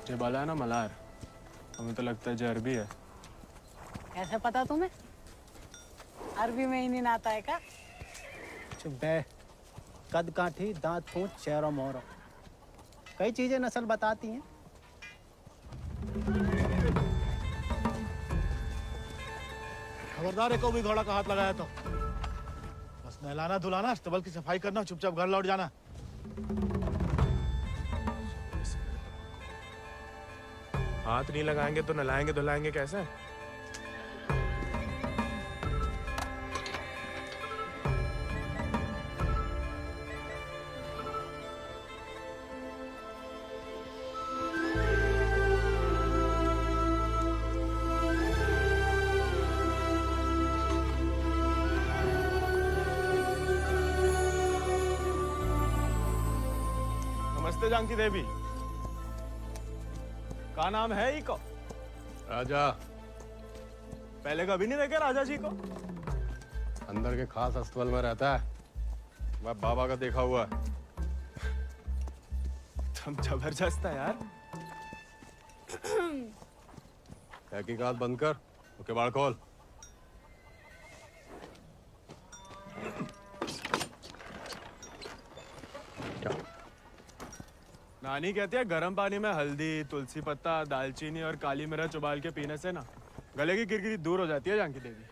ये बाला है ना मलार, हमें तो लगता है जो अरबी है। कैसे पता तुम्हें? अरबी में ही नहीं आता है क्या? चुप बे। कद काठी, दांत पूंछ, चेहरा मोहरा, कई चीजें नस्ल बताती हैं। खबरदार है को भी घोड़ा का हाथ लगाया तो बस नहलाना धुलाना, अस्तबल की सफाई करना, चुपचाप घर लौट जाना। हाथ नहीं लगाएंगे तो नलाएंगे धुलाएंगे कैसे? नमस्ते जानकी देवी, का नाम है इको? राजा। पहले कभी नहीं देखे राजा जी को? अंदर के खास अस्तबल में रहता है, वह बाबा का देखा हुआ है। तुम जबरदस्त है यार। तहकीकात बंद कर, ओके बाढ़ खोल। नानी कहती है गर्म पानी में हल्दी, तुलसी पत्ता, दालचीनी और काली मिर्च उबाल के पीने से ना गले की किरकिरी दूर हो जाती है जानकी देवी।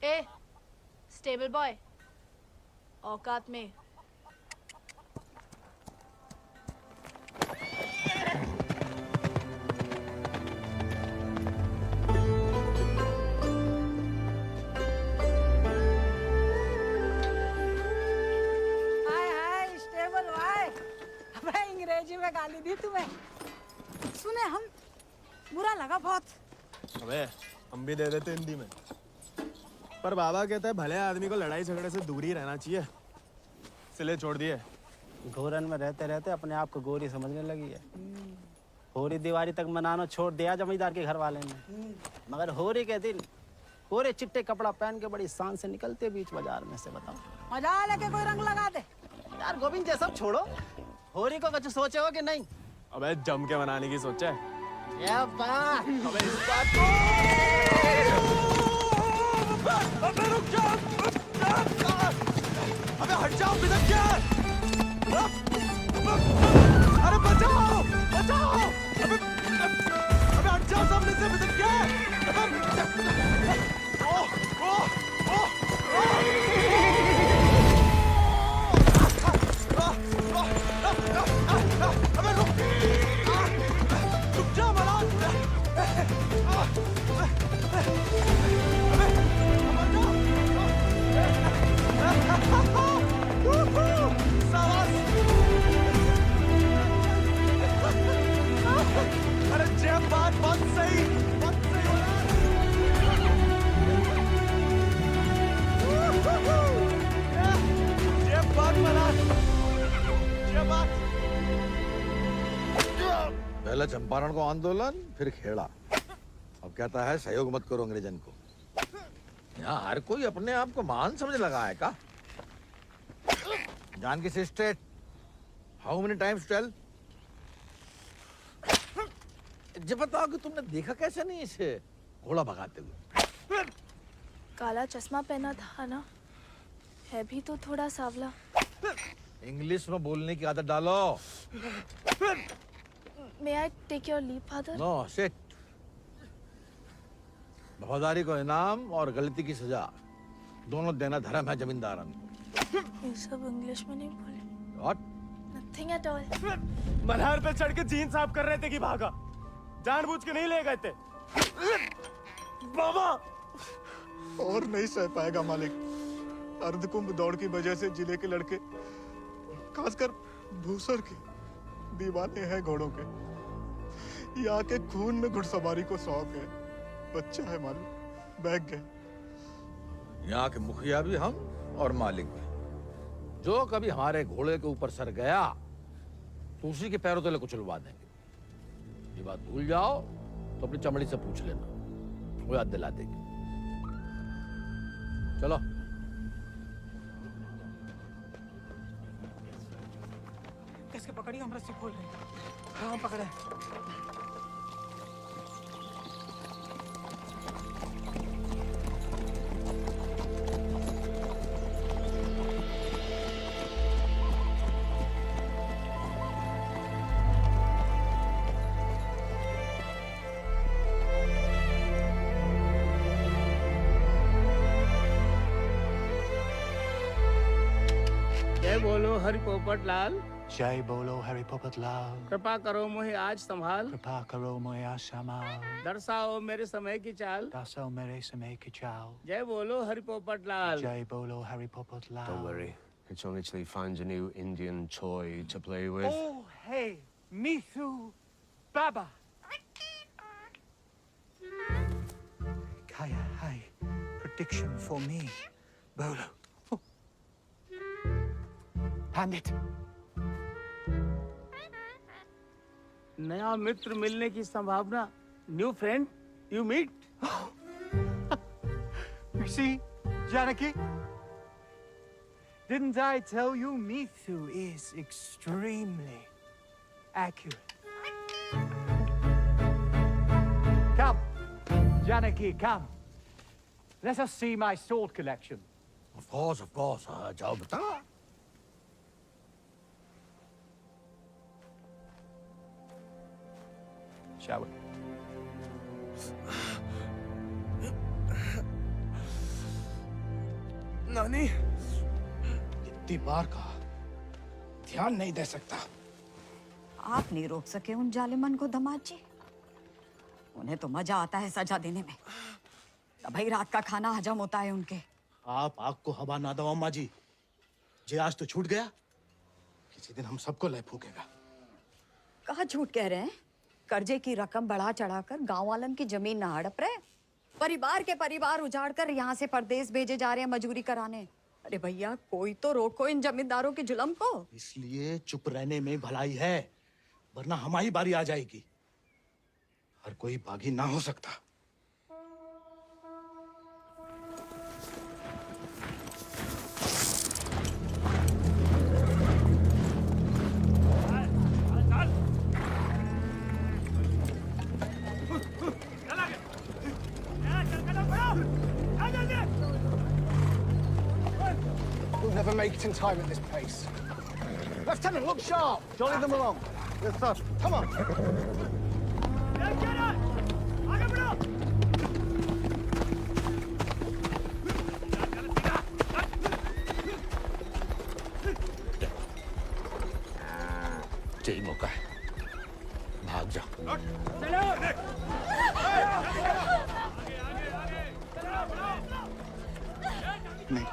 ए, स्टेबल बॉय, औकात में। अंग्रेजी में गाली दी तुम्हें, सुने हम, बुरा लगा बहुत। अबे हम भी दे देते हिंदी में, पर बाबा कहता है भले आदमी को लड़ाई झगड़े से दूर ही रहना चाहिए, इसलिए छोड़ दिए। घोरन में रहते रहते अपने आप को गोरी समझने लगी है। होरी दिवाली तक मनाना छोड़ दिया जमींदार के घर वाले ने, मगर होरी के दिन कोरे चिट्टे कपड़ा पहन के बड़ी शान से निकलते बीच बाजार में से। बताओ मजा लेके कोई रंग लगा दे। यार गोविंद, ये सब छोड़ो, होरी को कुछ सोचे हो कि नहीं? अबे जम के मनाने की सोचा है। या बात। अबे इस बात को अबे रुक जा, अबे हट जाओ, बिदक क्या? अरे बचाओ बचाओ, अबे हट जाओ सामने से, बिदक क्या? अबे रुक जा मलार। अरे जय बात बहुत सही जय बात मलार, जय बात। पहले चंपारण को आंदोलन, फिर खेड़ा, अब कहता है सहयोग मत करो अंग्रेजन को। यहाँ हर कोई अपने आप को महान समझने लगा है का? Janaki sister, how many times tell? जब बताओ कि तुमने देखा कैसे नहीं इसे घोड़ा भगाते हुए? काला चश्मा पहना था ना, है भी तो थोड़ा सावला। इंग्लिश में बोलने की आदत डालो। May I take your leave, father? No sit. वफादारी को इनाम और गलती की सजा दोनों देना धर्म है जमींदारन को। ये सब इंग्लिश में नहीं बोले। What? Nothing at all. Malhar पे चढ़ के जीन साफ कर रहे थे कि भागा, जानबूझ के नहीं ले गए थे। बाबा और नहीं सह पाएगा मालिक। अर्धकुंभ दौड़ की वजह से जिले के लड़के, खासकर भूसर के, दीवाने हैं घोड़ों के। यहाँ के खून में घुड़सवारी को शौक है। बच्चा है मालिक, बहक गए। यहाँ के मुखिया भी हम और मालिक भी। जो कभी हमारे घोड़े के ऊपर सर गया तो उसी के पैरों तले कुचलवा देंगे। ये बात भूल जाओ तो अपनी चमड़ी से पूछ लेना, वो याद दिला देगी। चलो। किसके पकड़ी, हम रस्सी खोल रहे हैं। कहाँ पकड़े? जय बोलो हरि पोपट लाल। जय बोलो हरि पोपट लाल। कृपा करो मुझे आज संभाल। कृपा करो मुझे आशमाल। दर्शाओ मेरे समय की चाल। दर्शाओ मेरे समय की चाल। जय बोलो हरि पोपट लाल। जय बोलो Hari Popat Lal. Don't worry. It's only till he finds a new Indian toy to play with. Oh, hey, Mithu Baba. Kaya, hi. Prediction for me. Bolo. Hand it. नया मित्र मिलने की संभावना। New friend you meet. You see, Janaki? Didn't I tell you Mithu is extremely accurate? Come, Janaki, come. Let us see my sword collection. Of course. जाओ बता। Shall we? नानी, इतनी बार कहा, ध्यान नहीं दे सकता। आप नहीं रोक सके उन जालिमन को दामाद जी। उन्हें तो मजा आता है सजा देने में। तभी रात का खाना हजम होता है उनके। आप आग को हवा ना दो अम्मा जी। जे आज तो छूट गया, किसी दिन हम सबको लय फूकेगा। कहाँ झूठ कह रहे हैं? कर्जे की रकम बढ़ा चढ़ाकर गांव वालन की जमीन ना हड़प रहे। परिवार के परिवार उजाड़ कर यहाँ से परदेश भेजे जा रहे हैं मजूरी कराने। अरे भैया, कोई तो रोको इन जमींदारों के जुल्म को। इसलिए चुप रहने में भलाई है, वरना हमारी बारी आ जाएगी। हर कोई बागी ना हो सकता। We'll never make it in time at this pace. Lieutenant, look sharp. Jolly them along. Yes, sir. Come on. यही मौका है, भाग जा। नहीं,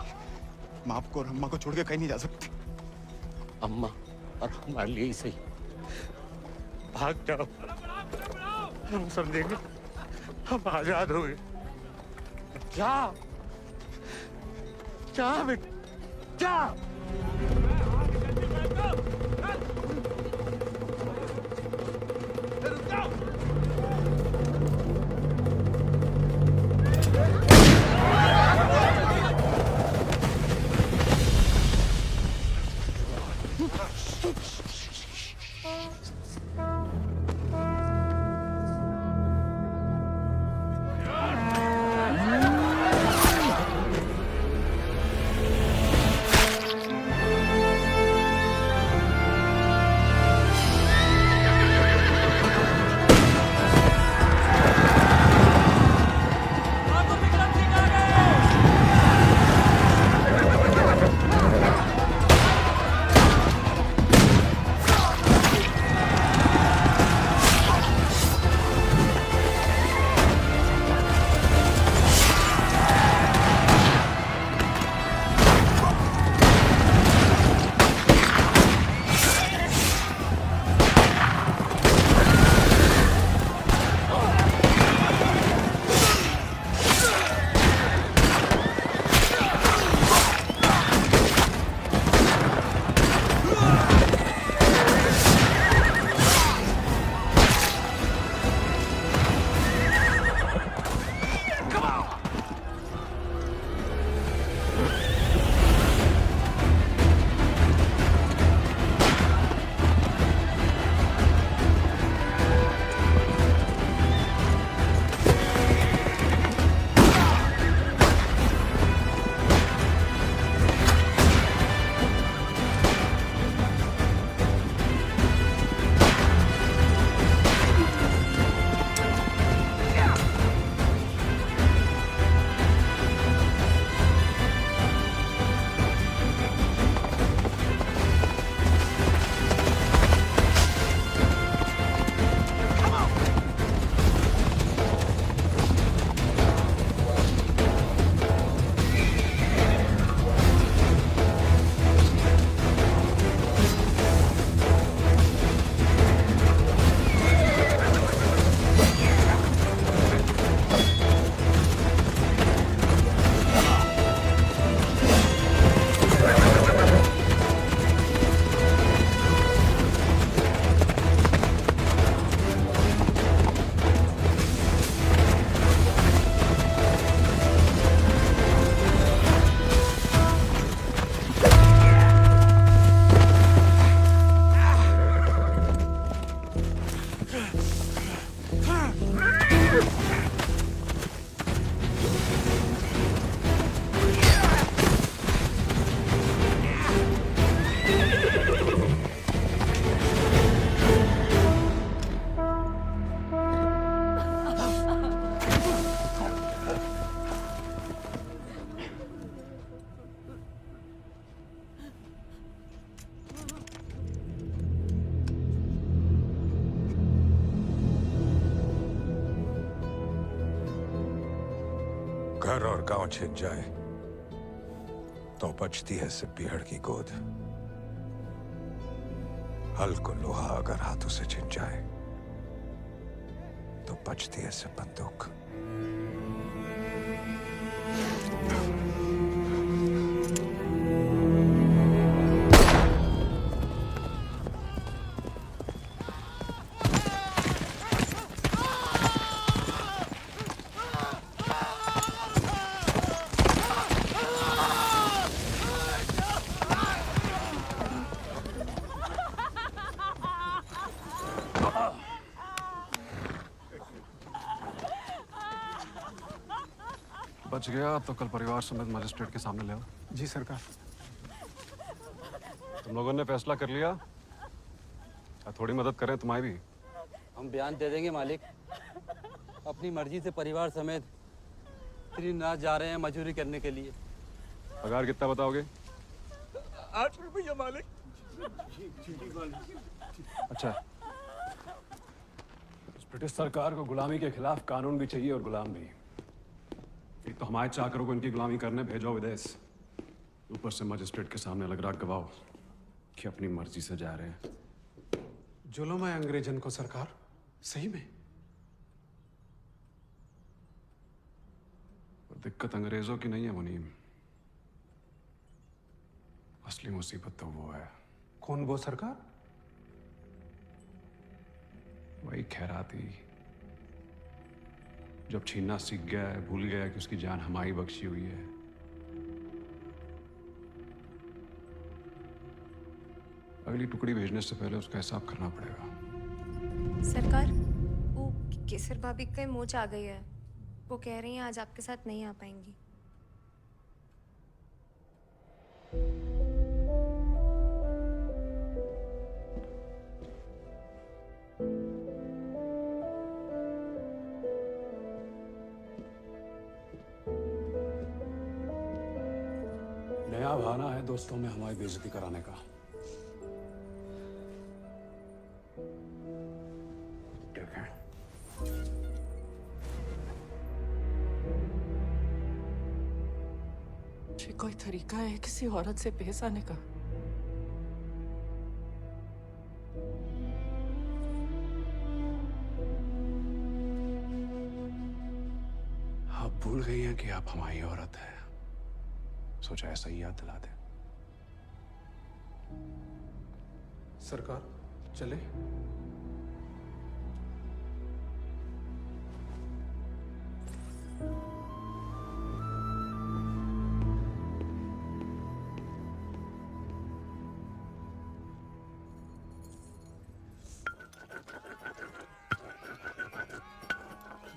मैं आपको और अम्मा को छोड़ के कहीं नहीं जा सकती। अम्मा और हमारे लिए ही सही, भाग जाओ। हम समझेंगे, हम आजाद हो गए। जा जा बेटा, जा। घर और गांव छिन जाए तो बचती है सिर्फ पीहड़ की गोद। हल को लोहा अगर हाथों से छिन जाए तो बचती है सिर्फ बंदूक। बच गया तो कल परिवार समेत मजिस्ट्रेट के सामने ले आओ। जी सरकार। तुम लोगों ने फैसला कर लिया, थोड़ी मदद करें तुम्हारी भी। हम बयान दे देंगे मालिक। अपनी मर्जी से परिवार समेत त्रिनाथ जा रहे हैं मजदूरी करने के लिए। पगार कितना बताओगे? 8 रुपया मालिक। अच्छा, इस ब्रिटिश सरकार को गुलामी के खिलाफ कानून भी चाहिए और गुलाम भी। एक तो हमारे चाकरों को इनकी गुलामी करने भेजो विदेश, ऊपर से मजिस्ट्रेट के सामने लग रहा गवाह कि अपनी मर्जी से जा रहे हैं। जुल्म है अंग्रेजन को सरकार, सही में। और दिक्कत अंग्रेजों की नहीं है मुनीम, असली मुसीबत तो वो है। कौन वो सरकार? वही खैराती, जब छीनना सीख गया है, भूल गया कि उसकी जान हमारी बख्शी हुई है। अगली टुकड़ी भेजने से पहले उसका हिसाब करना पड़ेगा। सरकार, वो केसर भाभी का मोच आ गई है। वो कह रही हैं आज आपके साथ नहीं आ पाएंगी। नया बहाना है दोस्तों में हमारी बेइज्जती कराने का। देखें, ये कोई तरीका है किसी औरत से पेश आने का? आप भूल गई हैं कि आप हमारी औरत है। सोचा ऐसा ही याद दिला दे। सरकार चले।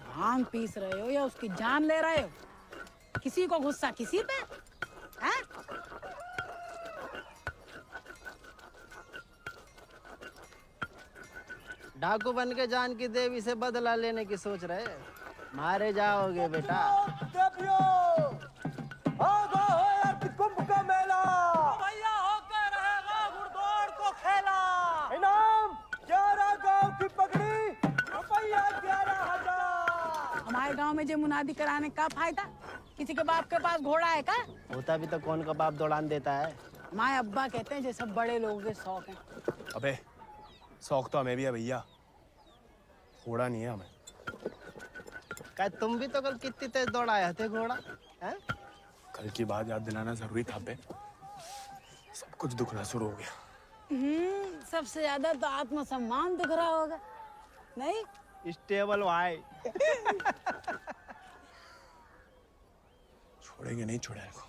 भांग पीस रहे हो या उसकी जान ले रहे हो? किसी को गुस्सा किसी पे? हैं? डाकू बन के जान की देवी से बदला लेने की सोच रहे, मारे जाओगे बेटा। कुंभ का मेला भैया होकर रहेगा घुड़दौड़ को खेला। इनाम 11 गांव की पगड़ी, रुपया 11,000। हमारे गांव में जो मुनादी कराने का फायदा? किसी के बाप के पास घोड़ा है का? होता भी तो कौन का बाप दौड़ान देता है। हमारे अब्बा कहते हैं जो सब बड़े लोगों के शौक हैं। अबे शौक तो हमें भी है भैया, घोड़ा नहीं है हमें। क्या तुम भी तो कल कितनी तेज दौड़ाए थे घोड़ा? हैं? कल की बात याद दिलाना जरूरी था बे। सब कुछ दुखना शुरू हो गया। सबसे ज्यादा तो आत्मसम्मान दिख रहा होगा, नहीं? स्टेबल भाई। छोड़ेंगे नहीं छोड़ेंगे को।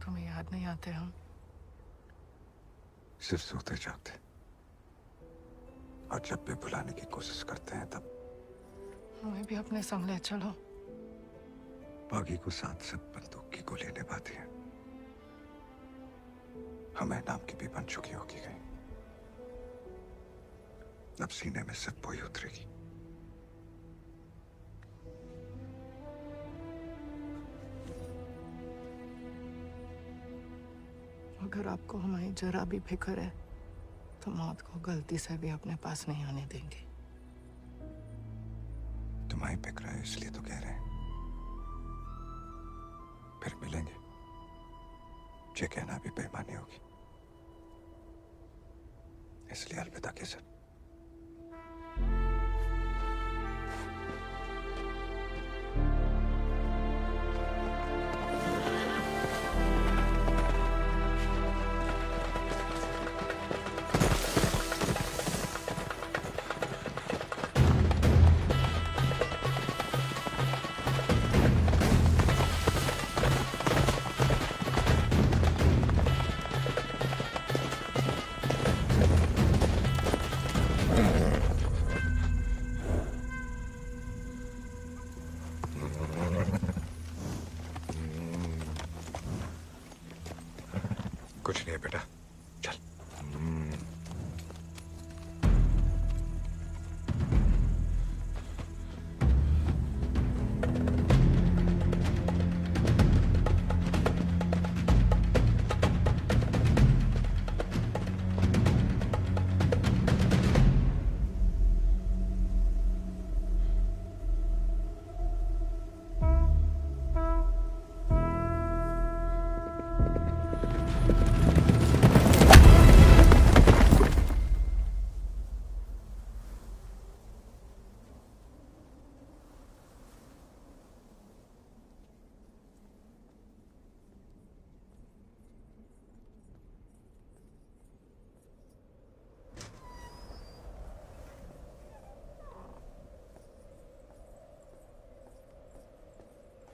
तुम्हें याद नहीं आते हम? सिर्फ सोते जागते, और जब भी बुलाने की कोशिश करते हैं तब हमें भी अपने संग ले चलो। बागी को साथ साथ बंदूक की गोली निभाती है। हमें नाम की भी बन चुकी होगी कहीं। अब सीने में सिर्फ वही उतरेगी। अगर आपको हमारी जरा भी फिक्र है तो मौत को गलती से भी अपने पास नहीं आने देंगे। तुम्हारी फिक्र है इसलिए तो कह रहे हैं। फिर मिलेंगे, ये कहना भी बेईमानी होगी, इसलिए अलविदा किशन। कुछ नहीं है बेटा, चल।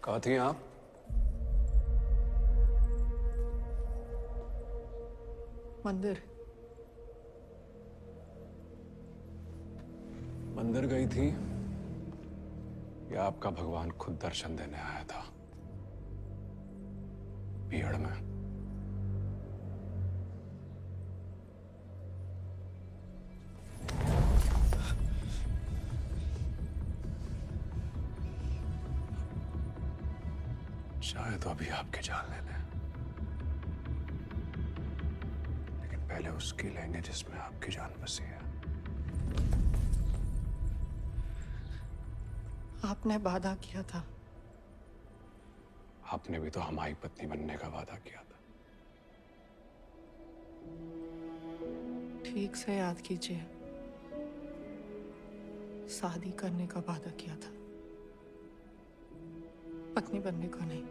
कहाँ थी आप? मंदिर। मंदिर गई थी या आपका भगवान खुद दर्शन देने आया था भीड़ में? शायद अभी आपकी जान ले लें, लेकिन पहले उसकी लेंगे जिसमें आपकी जान बसी है। आपने वादा किया था। आपने भी तो हमारी पत्नी बनने का वादा किया था। ठीक से याद कीजिए, शादी करने का वादा किया था, पत्नी बनने का नहीं।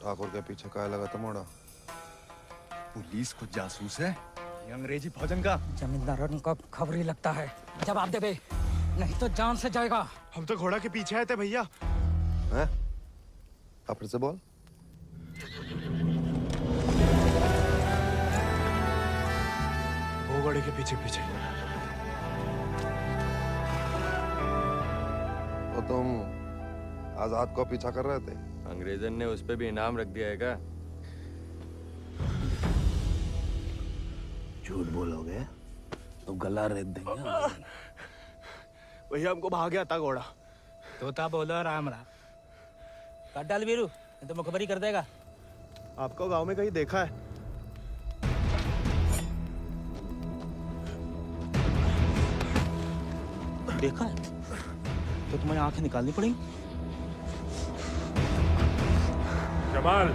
ठाकुर के पीछे काय लगा था मोड़ा? पुलिस खुद जासूस है, ये अंग्रेजी फौजन का। जमींदारों को खबर ही लगता है। जवाब दे बे, नहीं तो जान से जाएगा। हम तो घोड़ा के पीछे आए थे भैया। हैं? आप फिर से बोल। वो घोड़े के पीछे पीछे। तो तुम आजाद को पीछा कर रहे थे? अंग्रेजन ने उस पे भी इनाम रख दिया है क्या? झूठ बोलोगे तो गला रेत देंगे। भैया हमको भाग गया था घोड़ा। तोता बोलो राम राम। काट डाल वीरू, नहीं तो मुखबरी कर देगा। आपको गांव में कहीं देखा है? देखा है तो तुम्हें आंखें निकालनी पड़ेंगी। जमाल,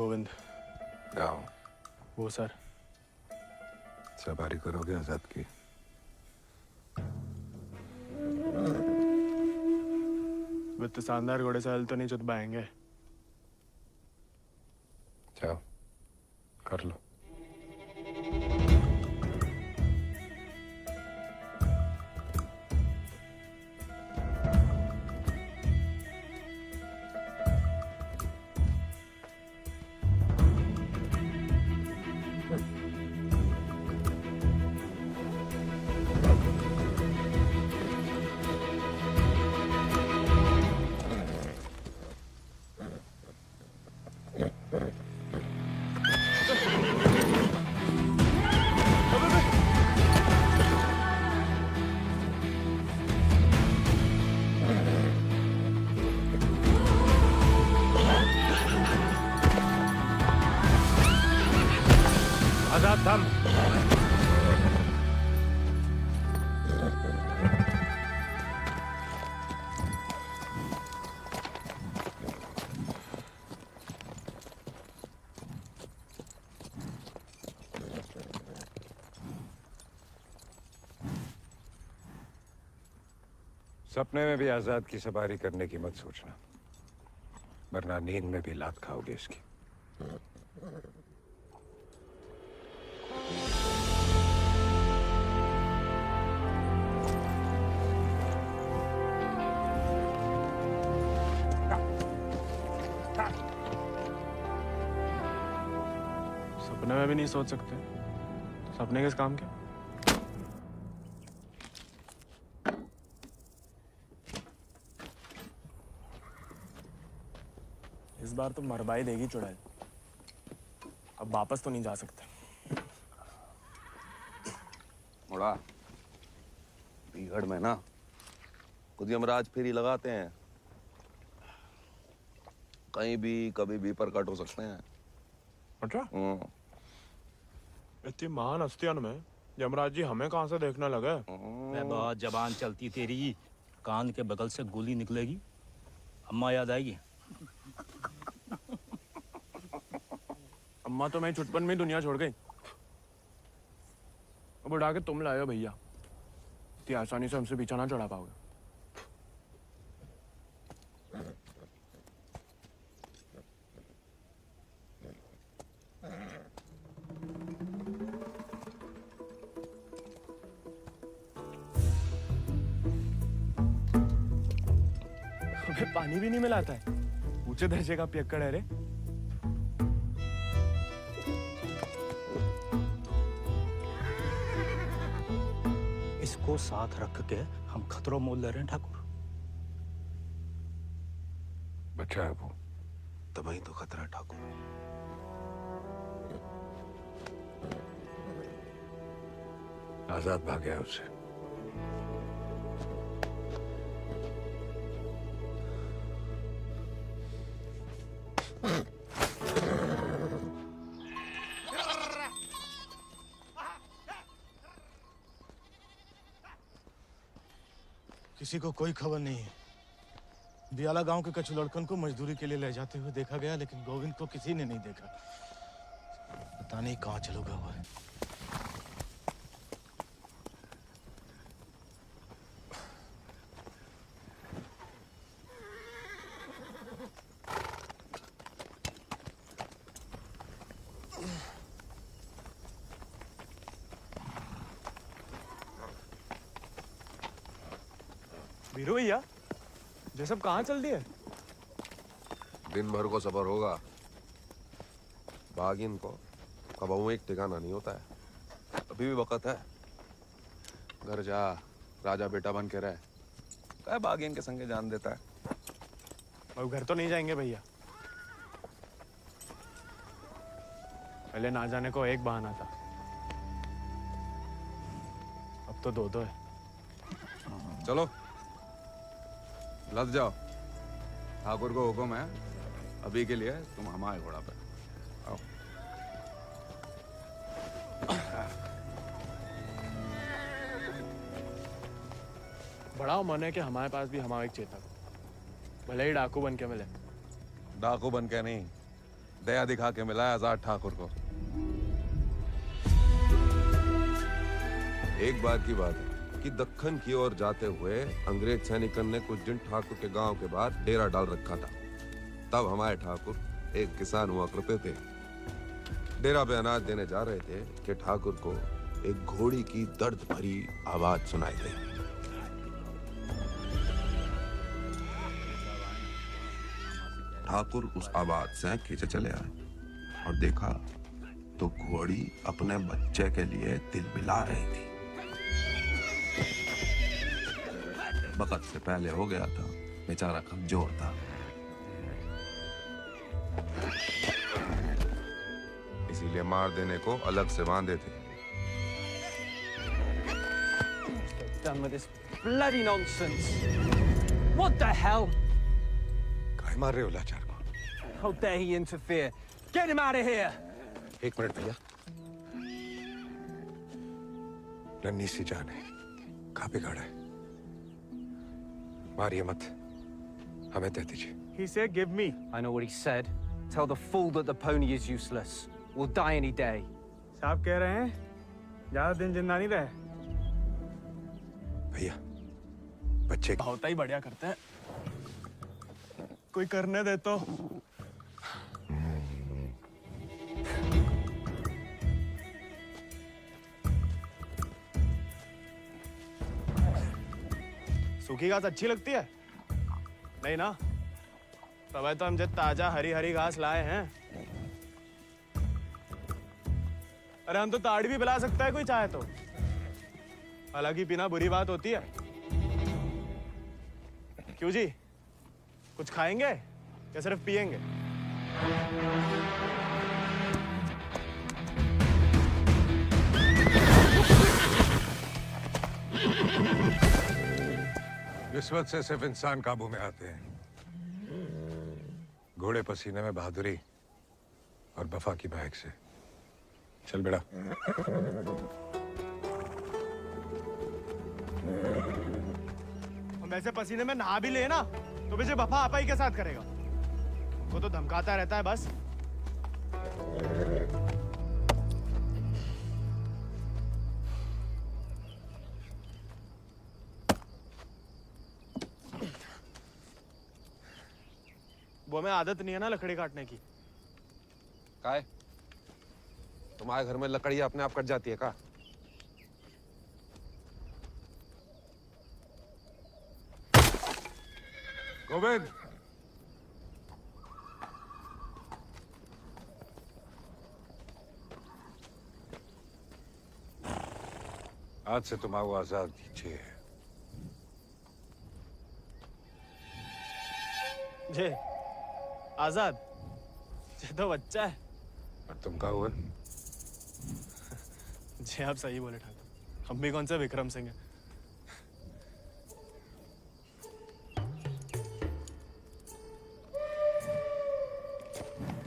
गोविंद। गाँव वो सर। सवारी करोगे आजाद की? वित्त शानदार घोड़े से हल तो नहीं चुत पाएंगे। जाओ कर लो। आजाद थम। सपने में भी आजाद की सवारी करने की मत सोचना, वरना नींद में भी लात खाओगे इसकी। सपने में भी नहीं सोच सकते, सपने किस काम के? इस बार तो मरवाई देगी चुड़ैल, अब वापस तो नहीं जा सकते। मुड़ा बीहड़ में ना खुद यमराज फेरी लगाते हैं, कहीं भी कभी भी प्रकट हो सकते हैं। अच्छा? इतनी महान हस्तियों में यमराज जी हमें कहाँ से देखने लगे? मैं बहुत जबान चलती तेरी, कान के बगल से गोली निकलेगी, अम्मा याद आएगी। अम्मा तो मैं छुटपन में ही दुनिया छोड़ गई, अब उड़ा के तुम लाए हो भैया, इतनी आसानी से हमसे पीछा ना चढ़ा पाओगे। हमें पानी भी नहीं मिलाता है, ऊंचे दर्जे का पियक्कड़ है रे। इसको साथ रख के हम खतरों मोल ले रहे हैं ठाकुर। बच्चा है वो, तभी तो खतरा ठाकुर। आजाद भाग गया उससे। किसी को कोई खबर नहीं है। बियाला गांव के कछु लड़कन को मजदूरी के लिए ले जाते हुए देखा गया, लेकिन गोविंद को किसी ने नहीं देखा। पता नहीं कहाँ चलूगा वो। वीरू भैया, ये सब कहाँ चल दिए? दिन भर को सफर होगा, बागिन को कबाऊ एक ठिकाना नहीं होता है। अभी भी वक्त है, घर जा, राजा बेटा बन के रहे। क्या बागिन के संगे जान देता है। अब घर तो नहीं जाएंगे भैया, पहले ना जाने को एक बहाना था, अब तो दो है। चलो लद जाओ, ठाकुर को हुक्म है, अभी के लिए तुम हमारे घोड़ा पे आओ। बड़ा मन है कि हमारे पास भी हमारा एक चेतक, भले ही डाकू बन के मिले। डाकू बन के नहीं, दया दिखा के मिला है आजाद ठाकुर को। एक बार की बात है कि दक्कन की ओर जाते हुए अंग्रेज सैनिकों ने कुछ दिन ठाकुर के गांव के बाहर डेरा डाल रखा था। तब हमारे ठाकुर एक किसान हुआ करते थे। डेरा पे अनाज देने जा रहे थे कि ठाकुर को एक घोड़ी की दर्द भरी आवाज सुनाई दी। ठाकुर उस आवाज से खींचे चले आए और देखा तो घोड़ी अपने बच्चे के लिए तिलमिला रही थी। वक्त से पहले हो गया था, बेचारा कमजोर था। इसीलिए मार देने को अलग से बांधे थे। Done with this bloody nonsense. What the hell? काहे मार रहे हो लाचार को? How dare he interfere? Get him out of here! एक मिनट भैया। नन्ही सी जान है, कहाँ बिगाड़ा है? मारिए मत, हमें दे दीजिए। He said, "Give me." I know what he said. Tell the fool that the pony is useless. We'll die any day. साहब कह रहे हैं ज्यादा दिन जिंदा नहीं रहे। भैया, बच्चे बहुत ही बढ़िया करते हैं। कोई करने दे तो। सूखी घास अच्छी लगती है? नहीं ना? तब तो हम जब ताजा हरी हरी घास लाए हैं। अरे हम तो ताड़ी भी पिला सकता है कोई चाहे तो। हालांकि पीना बुरी बात होती है। क्यों जी? कुछ खाएंगे या सिर्फ पिएंगे? रिश्वत से सिर्फ इंसान काबू में आते हैं। घोड़े पसीने में बहादुरी और वफा की महक से। चल बेटा। हम ऐसे पसीने में नहा भी ले ना तो मुझे वफा आपा ही के साथ करेगा। वो तो धमकाता रहता है बस। वो हमें आदत नहीं है ना लकड़ी काटने की। काय? तुम्हारे घर में लकड़ियां अपने आप कट जाती है का? गोविंद, आज से तुम आओ आजाद कीजिए। जे आजाद, ये तो बच्चा है। और तुम का हुआ? जी आप सही बोले ठाकुर। हम भी कौन से विक्रम सिंह हैं।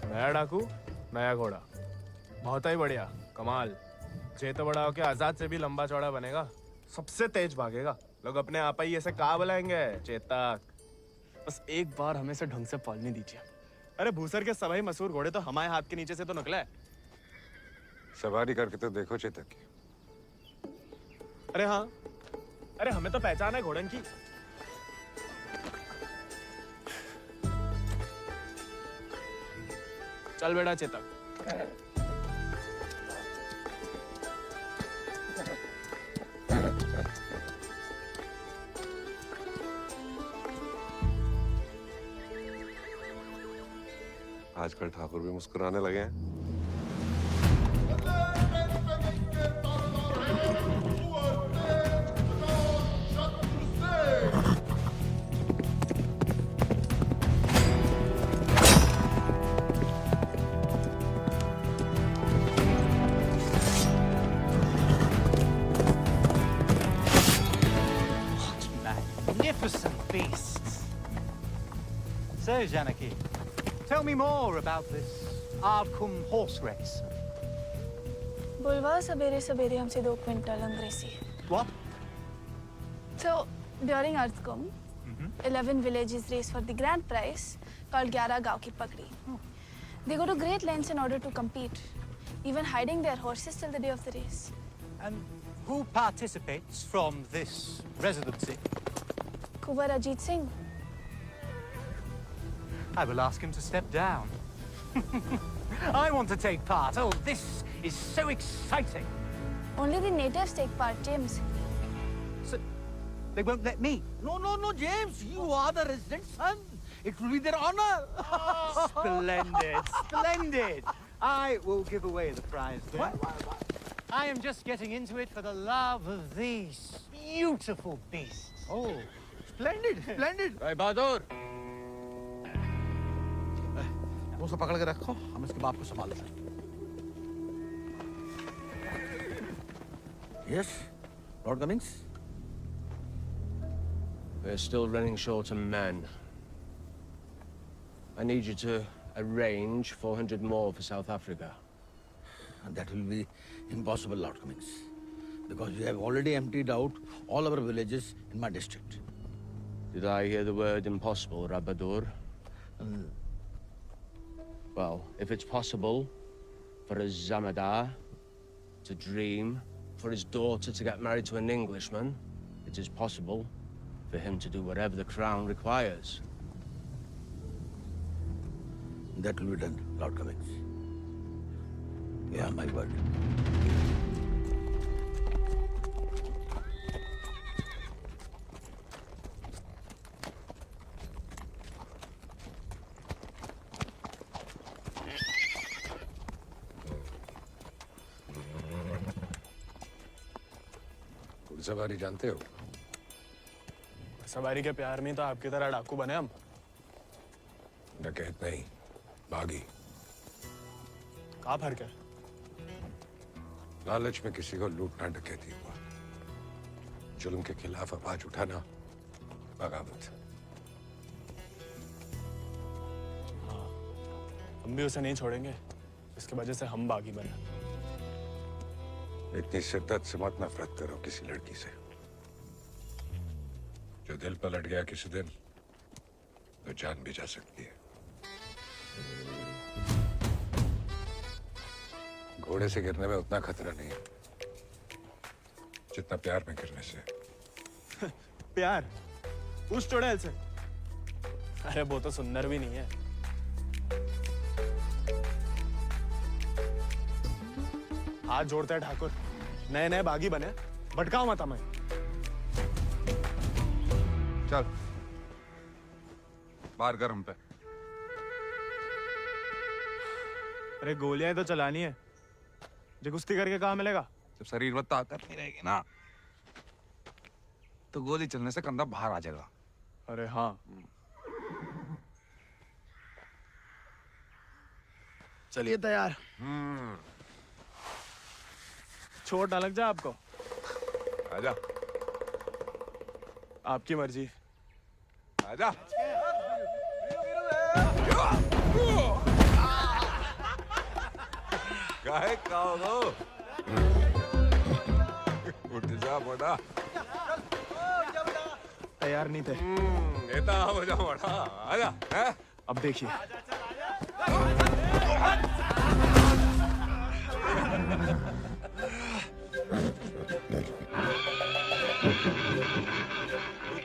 नया डाकू, नया घोड़ा, बहुत ही बढ़िया, कमाल। जे तो बड़ा होके आजाद से भी लंबा चौड़ा बनेगा, सबसे तेज भागेगा। लोग अपने आप ही ऐसे कहा बुलाएंगे, चेतक। बस एक बार हमें से ढंग से पालने दीजिए। अरे भूसर के सभी मशहूर घोड़े तो हमारे हाथ के नीचे से तो निकले। सवारी करके तो देखो चेतक की। अरे हाँ, अरे हमें तो पहचान है घोड़न की। चल बेटा चेतक। आजकल ठाकुर भी मुस्कुराने लगे हैं। Magnificent beasts. So, Janaki, tell me more about this Ardcumbe horse race. बुलवा सवेरे सवेरे हमसे 2 क्विंटल अंग्रेजी। What? So during Ardcumbe, 11 villages race for the grand prize called 11 गांव की पगड़ी. They go to great lengths in order to compete, even hiding their horses till the day of the race. And who participates from this residency? Kuwar Ajit Singh. I will ask him to step down. I want to take part. Oh, this is so exciting. Only the natives take part, James. So, they won't let me? No, James. You are the resident son. It will be their honor. Splendid, splendid. I will give away the prize then. Why? I am just getting into it for the love of these beautiful beasts. Oh, splendid. Hey, Bahadur. वो सब पकड़ के रखो, हम इसके बाप को संभाल लेंगे। Yes, Lord Cummings. We're still running short on men. I need you to arrange 400 more for South Africa. That will be impossible, Lord Cummings, because we have already emptied out all our villages in my district. Did I hear the word impossible, Rabadur? Well, if it's possible for a Zamadar to dream, for his daughter to get married to an Englishman, it is possible for him to do whatever the crown requires. That will be done, Lord Cummings. Yeah, my word. घुड़सवारी जानते हो? सवारी के प्यार में तो आपकी तरह डाकू बने हम। डकैत नहीं, बागी। क्या फर्क है? लालच में किसी को लूटना डकैती हुआ। जुल्म के खिलाफ आवाज उठाना बगावत। हाँ, हम भी उसे नहीं छोड़ेंगे। इसकी वजह से हम बागी बने। इतनी शिद्दत से मत नफरत करो किसी लड़की से। जो दिल पलट गया किसी दिन, तो जान भी जा सकती है। घोड़े से गिरने में उतना खतरा नहीं है जितना प्यार में गिरने से। प्यार? उस चुड़ैल से? अरे वो तो सुंदर भी नहीं है। हाथ जोड़ते हैं ठाकुर, नए नए बागी बने, भटकाओ मत हमें। चल बाहर कर हम पे। अरे गोलियां तो चलानी है, जो कुश्ती करके कहाँ मिलेगा? जब शरीर में ताकत नहीं रहेगी ना, तो गोली चलने से कंधा बाहर आ जाएगा। अरे हाँ, चलिए तैयार। चोट ना लग जाए आपको। आजा। आपकी मर्जी। आजा। काहे खाओ? उठ जा बड़ा। तैयार नहीं थे। नेता हो जा बड़ा। आजा। हैं? अब देखिए।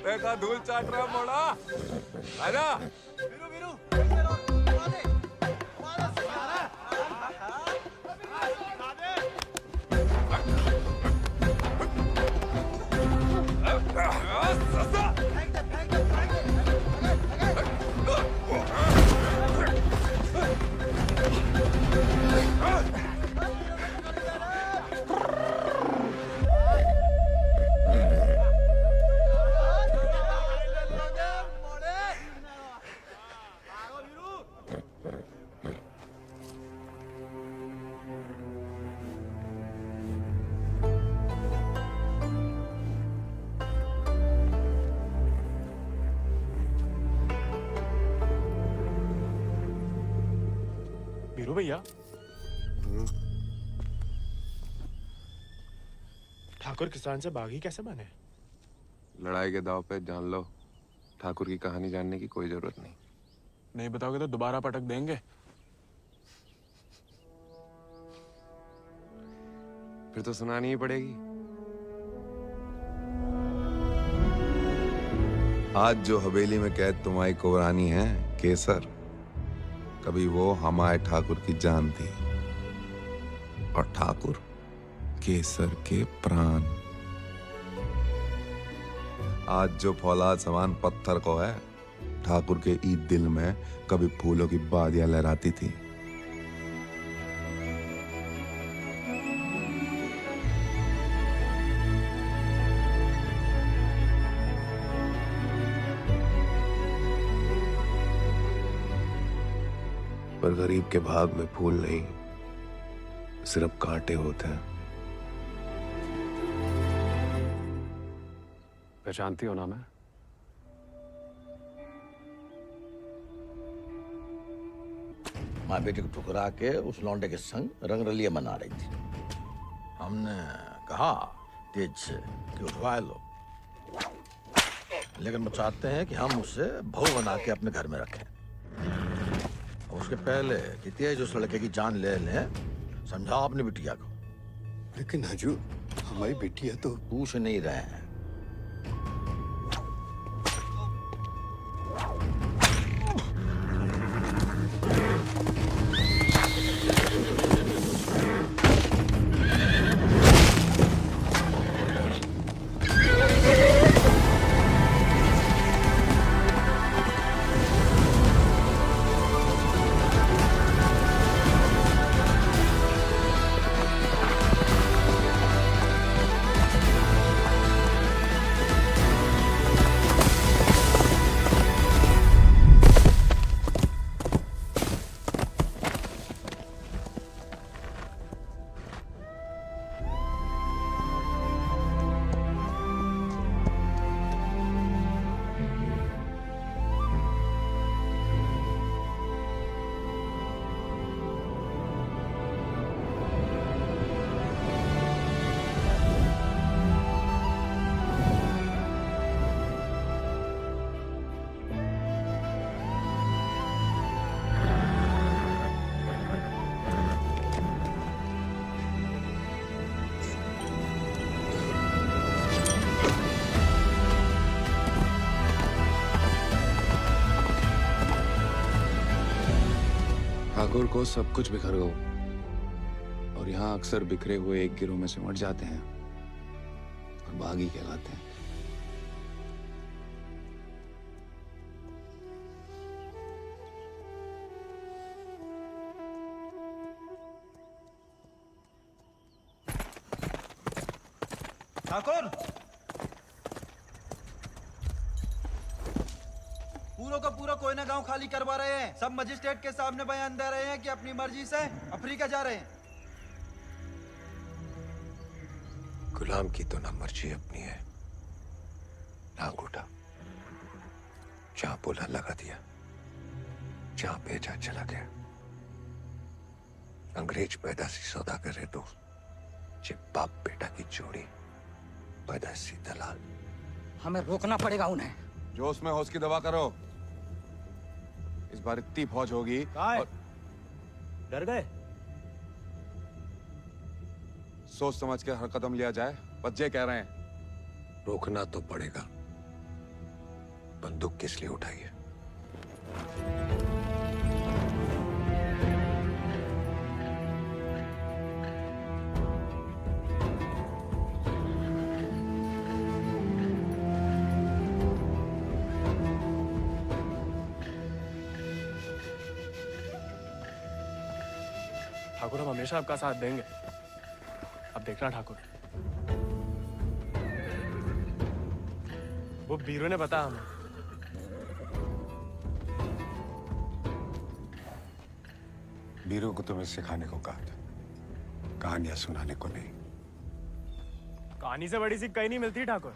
देखा धूल चाट रहा मोड़ा। आजा। वीरू भैया, ठाकुर किसान से बागी कैसे बने? लड़ाई के दाव पे जान लो, ठाकुर की कहानी जानने की कोई जरूरत नहीं। नहीं बताओगे तो दोबारा पटक देंगे। फिर तो सुनानी ही पड़ेगी। आज जो हवेली में कैद तुम्हारी कुबरानी है केसर, कभी वो हमारे ठाकुर की जान थी, और ठाकुर केसर के प्राण। आज जो फौलाद समान पत्थर को है, ठाकुर के ईद दिल में कभी फूलों की बादियां लहराती थी। पर गरीब के भाग में फूल नहीं, सिर्फ कांटे होते हैं। पहचानती हो ना? मैं माँ बेटे को ठुकरा के उस लौंडे के संग रंगरलिया मना रही थी। हमने कहा तेज से कि उठवा लो, लेकिन वो चाहते हैं कि हम उसे बहू बना के अपने घर में रखें। उसके पहले कि तेज उस लड़के की जान ले लें, समझाओ अपनी बिटिया को। लेकिन हजूर, हमारी बिटिया तो पूछ नहीं रहे हैं। ठाकुर को सब कुछ बिखर गो, और यहाँ अक्सर बिखरे हुए एक गिरोह में सिमट जाते हैं और बागी कहलाते हैं। ठाकुर, पूरा का पूरा कोयना गांव खाली करवा रहे हैं। सब मजिस्ट्रेट के सामने बयान दे रहे हैं कि अपनी मर्जी से अफ्रीका जा रहे हैं। गुलाम की तो ना मर्जी अपनी है ना अंगूठा। जहां बोला लगा दिया, जहां भेजा चला गया। अंग्रेज पैदाशी सौदागर है तो जे बाप बेटा की जोड़ी पैदाशी दलाल। हमें रोकना पड़ेगा उन्हें। जोश में होश की दवा करो। इस बार इतनी फौज होगी। और डर गए? सोच समझ के हर कदम लिया जाए, बच्चे कह रहे हैं। रोकना तो पड़ेगा। बंदूक किस लिए उठाई है? ठाकुर, हम हमेशा आपका साथ देंगे। अब देखना ठाकुर, वो बीरू ने बताया हमें। बीरू को तुम्हें सिखाने को कहा था, कहानियां सुनाने को नहीं। कहानी से बड़ी सी कहीं नहीं मिलती ठाकुर।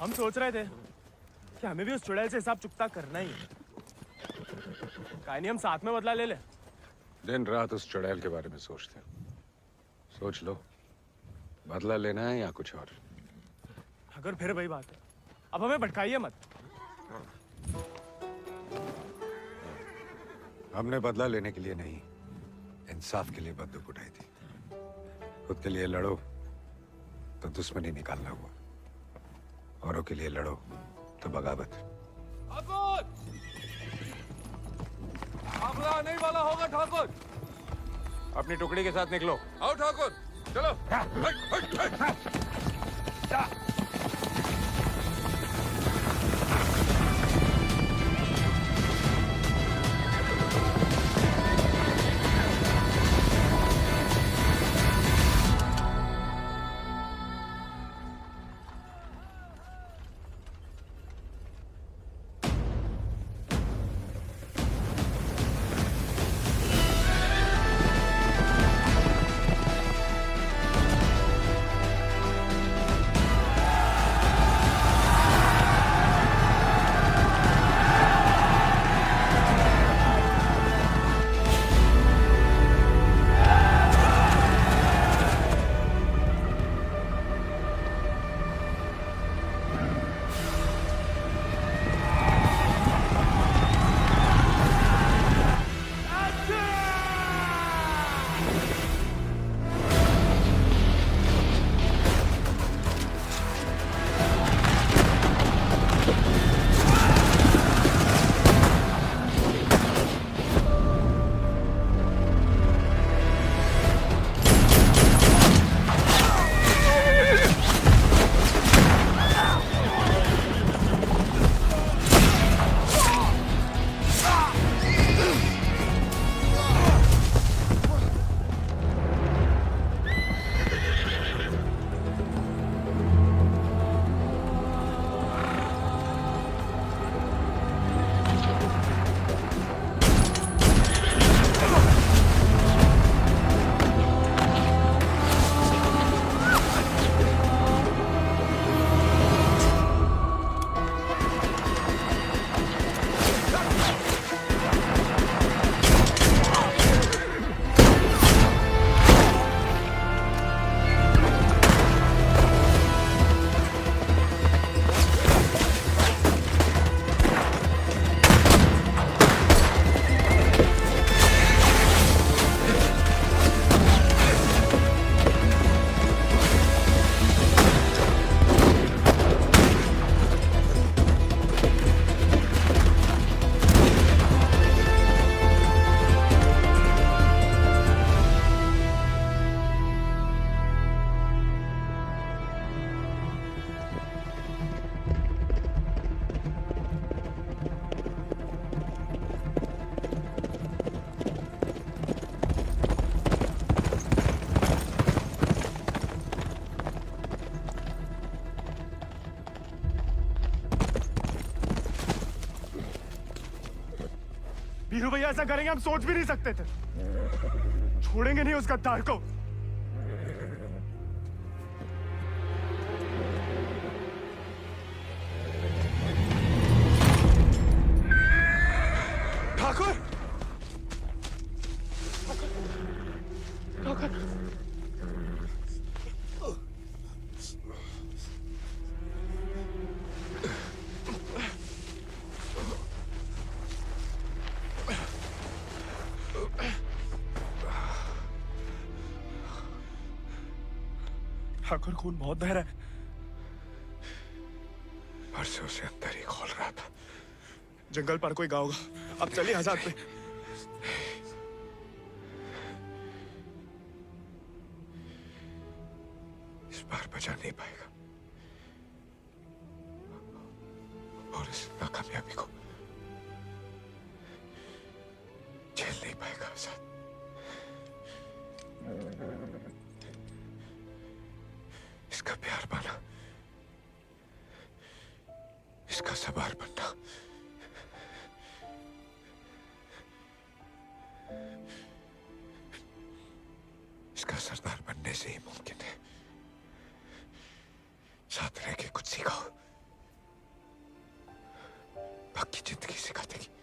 हम सोच रहे थे कि हमें भी उस चुड़ैल से हिसाब चुकता करना ही है। कहानी हम साथ में बदला ले ले। दिन रात उस चुड़ैल के बारे में सोचते हैं। सोच लो, बदला लेना है या कुछ और। अगर फिर वही बात है, अब हमें भटकाइए मत। हमने बदला लेने के लिए नहीं, इंसाफ के लिए बंदूक उठाई थी। खुद के लिए लड़ो तो दुश्मनी निकालना हुआ, औरों के लिए लड़ो तो बगावत। ठाकुर नहीं वाला होगा ठाकुर। अपनी टुकड़ी के साथ निकलो। आओ ठाकुर चलो। वीरू भैया ऐसा करेंगे हम सोच भी नहीं सकते थे। छोड़ेंगे नहीं उस गद्दार को। ठाकुर ठाकुर ठाकुर खून बहुत बह रहा है। परसों से अंदर ही खोल रहा था। जंगल पर कोई गाँव होगा। अब चलिए आजाद पे। इस बार बचा नहीं पाएगा और इस नाकामयाबी को झेल नहीं पाएगा आजाद। इसका प्यार पाना, इसका सवार बनना, इसका सरदार बनने से ही मुमकिन है। साथ रह के कुछ सिखाओ, बाकी जिंदगी सिखा देगी।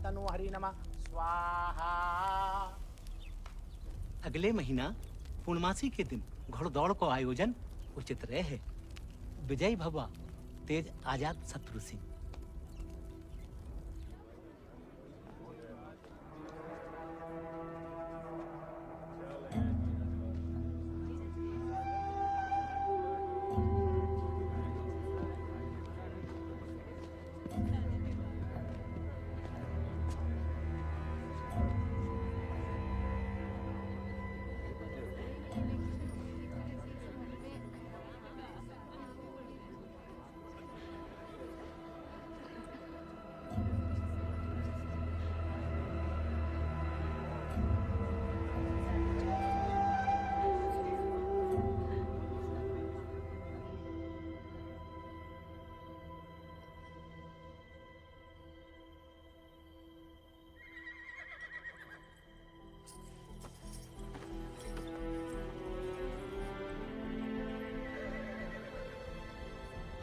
तनु हरि नमः स्वाहा। अगले महीना पूर्णमासी के दिन घोड़दौड़ को आयोजन उचित रहे। विजय भवा तेज आजाद शत्रु सिंह।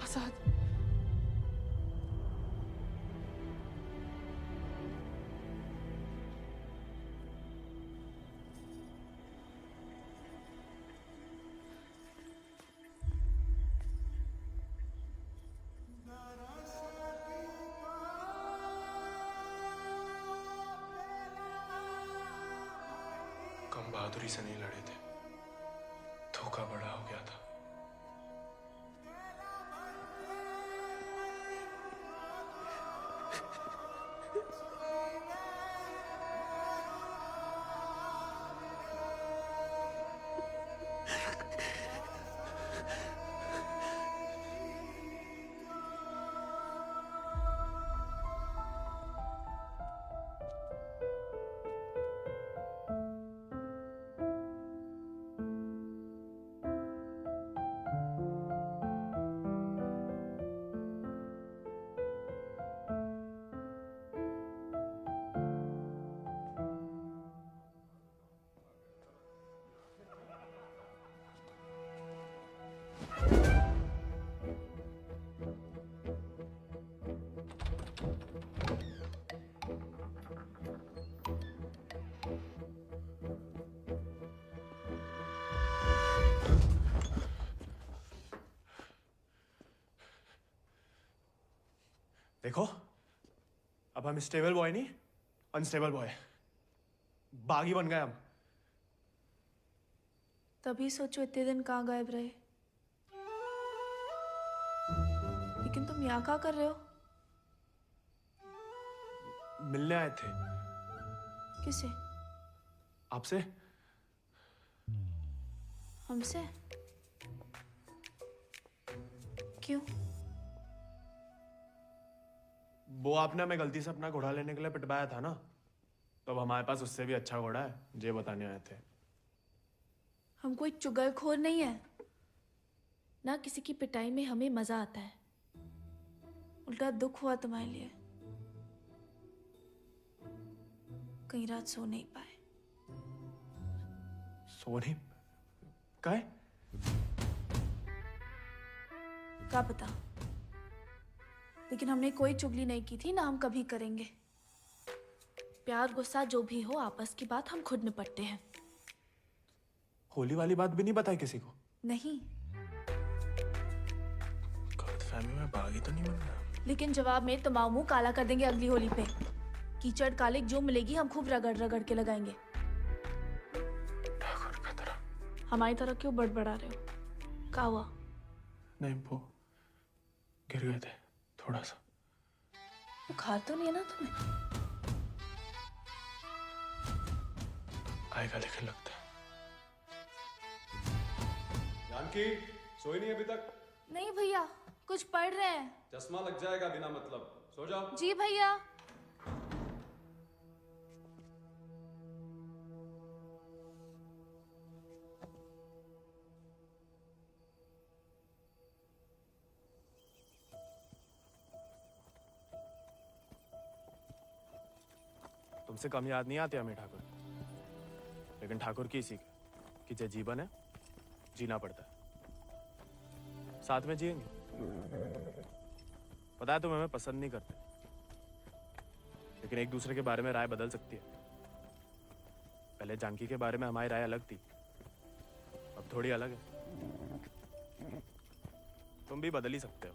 आजाद, कम बहादुरी से नहीं लड़े थे, धोखा बड़ा हो गया था। देखो, अब हम स्टेबल बॉय नहीं, अनस्टेबल बॉय, बागी बन गए हम। तभी सोचो इतने दिन कहाँ गायब रहे। लेकिन तुम यहाँ क्या कर रहे हो? मिलने आए थे। किसे? आपसे। हमसे? क्यों? वो आपने हमें गलती से अपना घोड़ा लेने के लिए पिटवाया था ना, तो अब हमारे पास उससे भी अच्छा घोड़ा है, ये बताने आए थे। हम कोई चुगलखोर नहीं है ना, किसी की पिटाई में हमें मजा आता है। उल्टा दुख हुआ तुम्हारे लिए, कई रात सो नहीं पाए। सो नहीं? काहे? क्या पता, लेकिन हमने कोई चुगली नहीं की थी, ना हम कभी करेंगे। प्यार गुस्सा जो भी हो, आपस की बात हम खुद निपटते हैं। होली वाली बात भी नहीं बताई किसी को? नहीं। गलतफहमी में बागी तो नहीं बन रहा। लेकिन जवाब में तुम्हारा मुंह काला कर देंगे अगली होली पे। कीचड़ काले जो मिलेगी हम खूब रगड़ रगड़ के लगाएंगे। ठाकुर का तरह। हमारी तरह क्यों बड़बड़ा रहे हो? क्या हुआ? नहीं, वो गिर गए थे थोड़ा सा। बुखार तो नहीं है ना तुम्हें? आएगा लेकिन लगता है। जानकी, सोई नहीं अभी तक? नहीं भैया, कुछ पढ़ रहे हैं। चश्मा लग जाएगा बिना मतलब, सो जाओ। जी भैया। तुमसे कम याद नहीं आती हमें ठाकुर, लेकिन ठाकुर की सीख कि जो जीवन है जीना पड़ता है, साथ में जिएंगे। पता है तुम हमें पसंद नहीं करते, लेकिन एक दूसरे के बारे में राय बदल सकती है। पहले जानकी के बारे में हमारी राय अलग थी, अब थोड़ी अलग है। तुम भी बदल ही सकते हो।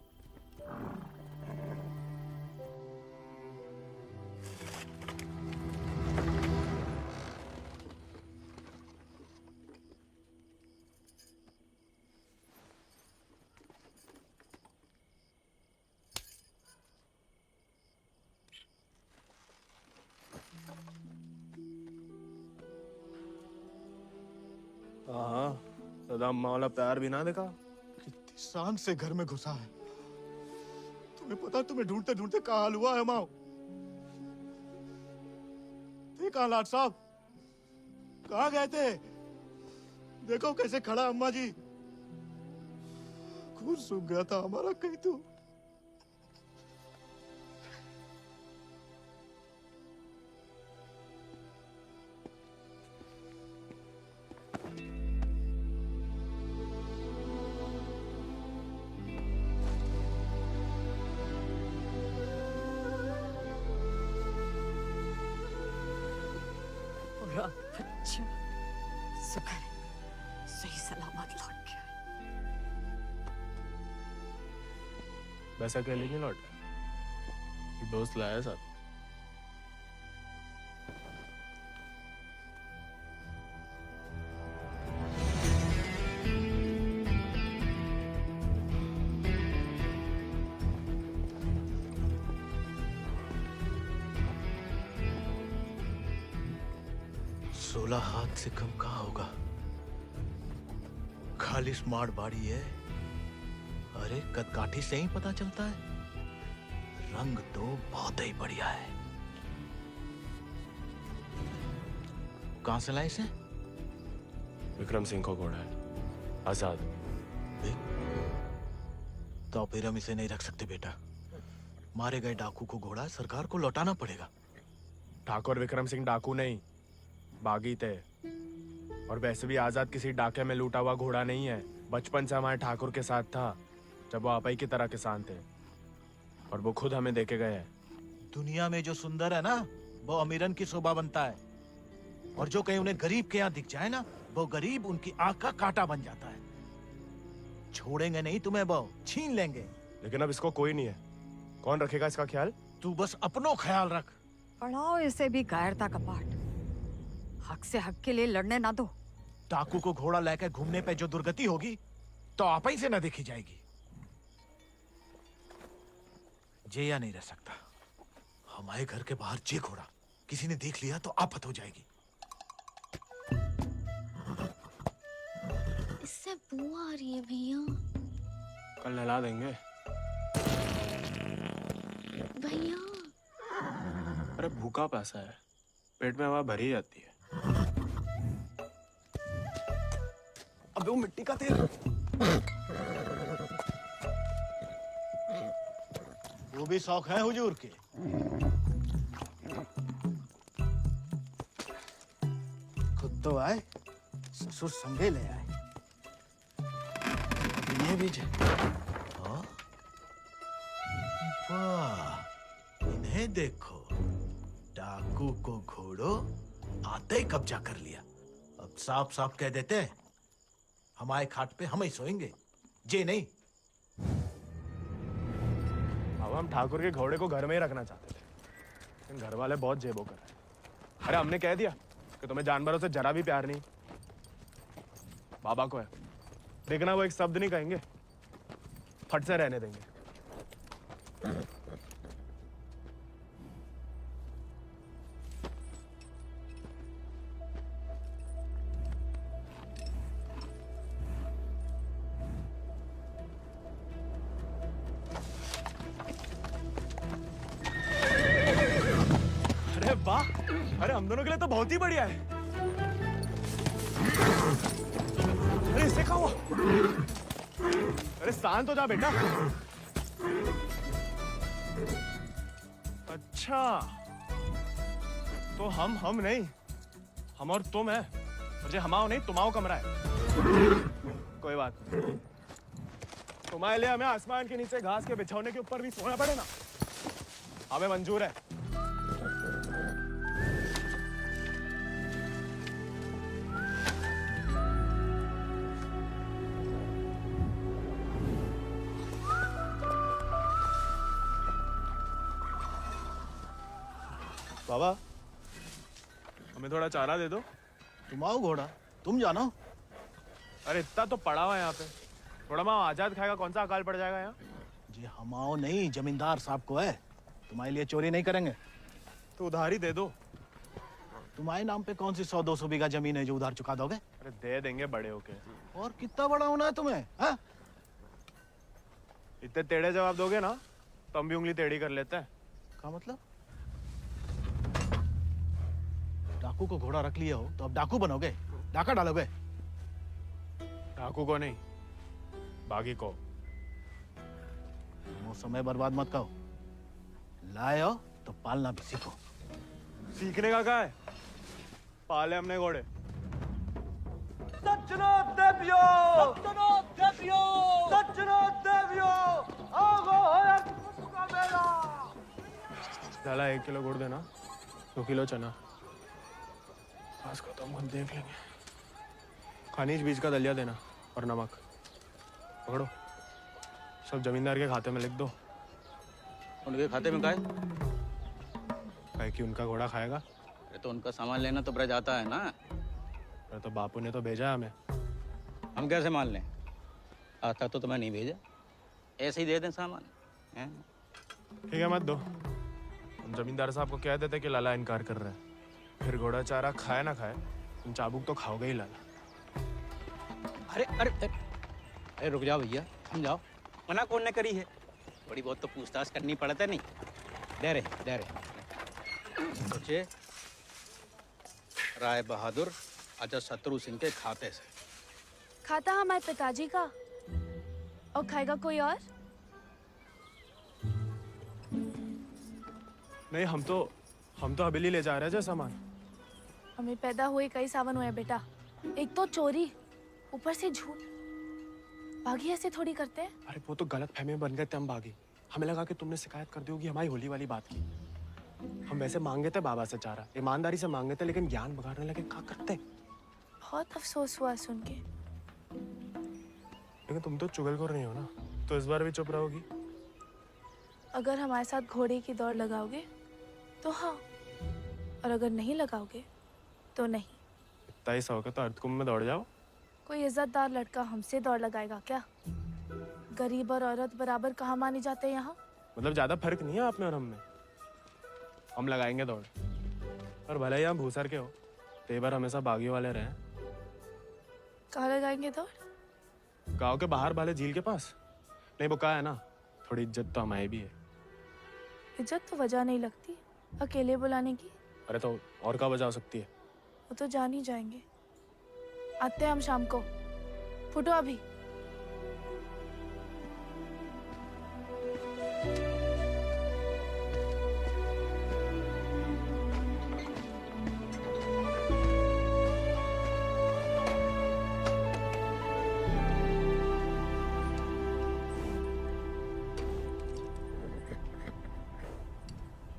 हाँ, दादा अम्मा वाला प्यार भी ना देखा। कितनी शान से घर में घुसा है। तुम्हें पता, तुम्हें ढूंढते ढूंढते कहाँ हाल हुआ है माओ। देखा लाट साहब, कहाँ गए थे? देखो कैसे खड़ा अम्मा जी। खून सूख गया था हमारा कहीं तो। अच्छा, शुक्र है सही सलामत लौट गया। वैसे अकेले नहीं लौटा, दोस्त लाया साथ। हाथ से कम कहाँ होगा? खाली स्मार्ट बॉडी है। अरे कदकाठी से ही पता चलता है, रंग तो बहुत ही बढ़िया है। कहां से लाए इसे? विक्रम सिंह को घोड़ा है, आजाद। तो फिर हम इसे नहीं रख सकते बेटा। मारे गए डाकू को घोड़ा सरकार को लौटाना पड़ेगा। ठाकुर विक्रम सिंह डाकू नहीं, बागी थे। और वैसे भी आजाद किसी डाके में लूटा हुआ घोड़ा नहीं है। बचपन से हमारे ठाकुर के साथ था, जब वो आपई की तरह किसान थे, और वो खुद हमें देके गए हैं। दुनिया में जो सुंदर है ना, वो अमीरन की शोभा बनता है, और जो कहीं उन्हें गरीब के यहाँ दिख जाए ना, वो गरीब उनकी आंख का कांटा बन जाता है। छोड़ेंगे नहीं तुम्हें, वो छीन लेंगे। लेकिन अब इसको कोई नहीं है, कौन रखेगा इसका ख्याल? तू बस अपनो ख्याल रख। पढ़ाओ इसे भी कायरता का पाठ। हक से हक के लिए लड़ने ना दो। डाकू को घोड़ा लेकर घूमने पे जो दुर्गति होगी तो आप ही से न देखी जाएगी। जेया नहीं रह सकता। हमारे घर के बाहर जे घोड़ा किसी ने देख लिया तो आफत हो जाएगी। इससे बू आ रही है भैया। कल नहला देंगे। भैया अरे भूखा पैसा है, पेट में हवा भरी जाती है। अबे वो मिट्टी का तेल। वो भी शौक है हुजूर के। खुद तो आए, ससुर संगे ले आए। ये भी वाह, इन्हें देखो, डाकू को घोड़ो आते ही कब्जा कर लिया। अब साफ साफ कह देते हैं हमारे खाट पे हम ही सोएंगे, जे नहीं। अब हम ठाकुर के घोड़े को घर में ही रखना चाहते थे, लेकिन घर वाले बहुत जेबो कर रहे हैं। अरे हमने कह दिया कि तुम्हें जानवरों से जरा भी प्यार नहीं। बाबा को है, देखना वो एक शब्द नहीं कहेंगे, फट से रहने देंगे। अरे वाह, अरे हम दोनों के लिए तो बहुत ही बढ़िया है। अरे इससे क्या हुआ? अरे शांत हो जा बेटा। अच्छा, तो हम नहीं, हम और तुम है। मुझे हमाओ नहीं, तुम्हाओ कमरा है। कोई बात नहीं, तुम्हारे लिए हमें आसमान के नीचे घास के बिछौने के ऊपर भी सोना पड़े ना, हमें मंजूर है। बाबा, हमें थोड़ा चारा दे दो। तुम आओ घोड़ा, तुम जानो। अरे इतना तो पड़ा हुआ है यहाँ पे, थोड़ा माँ आजाद खाएगा, कौन सा अकाल पड़ जाएगा यहाँ? जी हमाओ नहीं, जमींदार साहब को है। तुम्हारे लिए चोरी नहीं करेंगे। तो उधार ही दे दो। तुम्हारे नाम पे कौन सी 100-200 बीघा जमीन है जो उधार चुका दोगे? अरे दे देंगे बड़े होके। और कितना बड़ा होना है तुम्हें? हाँ? इतने टेढ़े जवाब दोगे ना तो हम भी उंगली टेढ़ी कर लेते हैं। क्या मतलब? डाकू को घोड़ा रख लिया हो तो अब डाकू बनोगे, डाका डालोगे? डाकू को नहीं, बागी को। वो समय बर्बाद मत करो। लाए हो तो पालना भी सीखो। सीखने का क्या है? पाले हमने घोड़े। सज्जनो देवियो, सज्जनो देवियो, सज्जनो देवियो, आगो होया कुसुका मेरा। डाला 1 किलो गुड़ देना, 2 किलो चना। बस खत्म, हम देख लेंगे। खनिज बीज का दलिया देना और नमक। पकड़ो, सब जमींदार के खाते में लिख दो। उनके खाते में का है? कि उनका घोड़ा खाएगा। अरे तो उनका सामान लेना तो ब्रज आता है ना। अरे तो बापू ने तो भेजा है हमें। हम कैसे मान लें? आता तो तुम्हें नहीं भेजा, ऐसे ही दे दें सामान। ठीक है, मत दो। हम जमींदार साहब को कह देते कि लाला इनकार कर रहा है, फिर घोड़ा चारा खाए ना खाए, तुम चाबुक तो खाओगे ही लाला। अरे अरे अरे रुक जाओ भैया, समझाओ। मना कौन ने करी है? थोड़ी बहुत तो पूछताछ करनी पड़ता नहीं। दे रहे सोचे राय बहादुर अजय शत्रु सिंह के खाते से। खाता हमारे पिताजी का, और खाएगा कोई और? नहीं, हम तो हवेली ले जा रहे हैं सामान। हमें पैदा हुए कई सावन हुए बेटा, एक तो चोरी, ऊपर से झूठ। बागी ऐसे थोड़ी करते हैं। अरे वो तो गलत फहमी में बन गए थे हम बागी। हमें लगा कि तुमने शिकायत कर दी होगी हमारी होली वाली बात की। हम वैसे मांगे थे बाबा से चारा, ईमानदारी से मांगे थे, लेकिन ज्ञान बगाड़ने लगे। क्या करते? बहुत अफसोस हुआ सुन के। लेकिन तुम तो चुगलखोर नहीं हो ना, तो इस बार भी चुप रहोगी? अगर हमारे साथ घोड़े की दौड़ लगाओगे तो हाँ, और अगर नहीं लगाओगे तो नहीं। इतना ही शौक है तो अर्धकुंभ में दौड़ जाओ। कोई इज्जतदार लड़का हमसे दौड़ लगाएगा क्या? गरीब और औरत बराबर कहाँ माने जाते हैं यहाँ? मतलब ज्यादा फर्क नहीं है आप में और हम में। हम लगाएंगे दौड़, और भले ही हम भूसर के हो, तेवर हमेशा बागियों वाले रहे। कहाँ लगाएंगे दौड़? गांव के बाहर वाले झील के पास। नहीं वो कहा है ना, थोड़ी इज्जत तो हमारी भी है। इज्जत तो वजह नहीं लगती अकेले बुलाने की। अरे तो और क्या वजह हो सकती है? वो तो जान ही जाएंगे। आते हैं हम शाम को। फुटो अभी।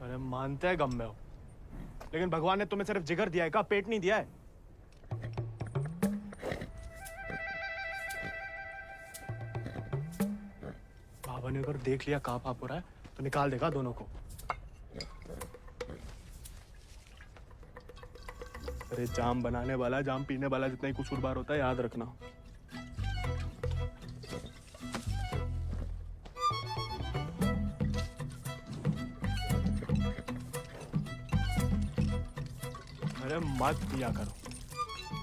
अरे मानते हैं गम में हो, लेकिन भगवान ने तुम्हें सिर्फ जिगर दिया है, का पेट नहीं दिया है। बाबा ने अगर देख लिया कहाँ पाप हो रहा है तो निकाल देगा दोनों को। अरे जाम बनाने वाला जाम पीने वाला जितना ही कसूरवार होता है, याद रखना। अरे मत पिया करो,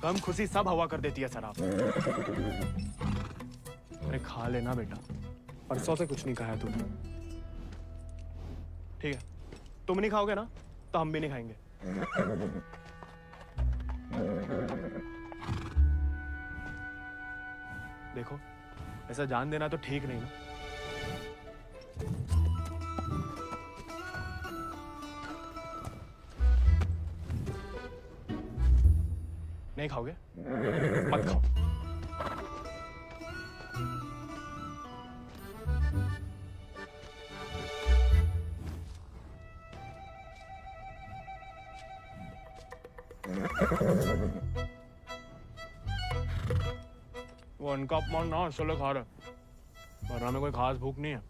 कम खुशी सब हवा कर देती है शराब। अरे खा लेना बेटा, परसों से कुछ नहीं खाया तूने। ठीक है, तुम नहीं खाओगे ना तो हम भी नहीं खाएंगे। देखो ऐसा जान देना तो ठीक नहीं ना। नहीं खाओगे? मत खाओ। वो उनका अपमान ना इसलिए खा रहे, वरना में कोई खास भूख नहीं है।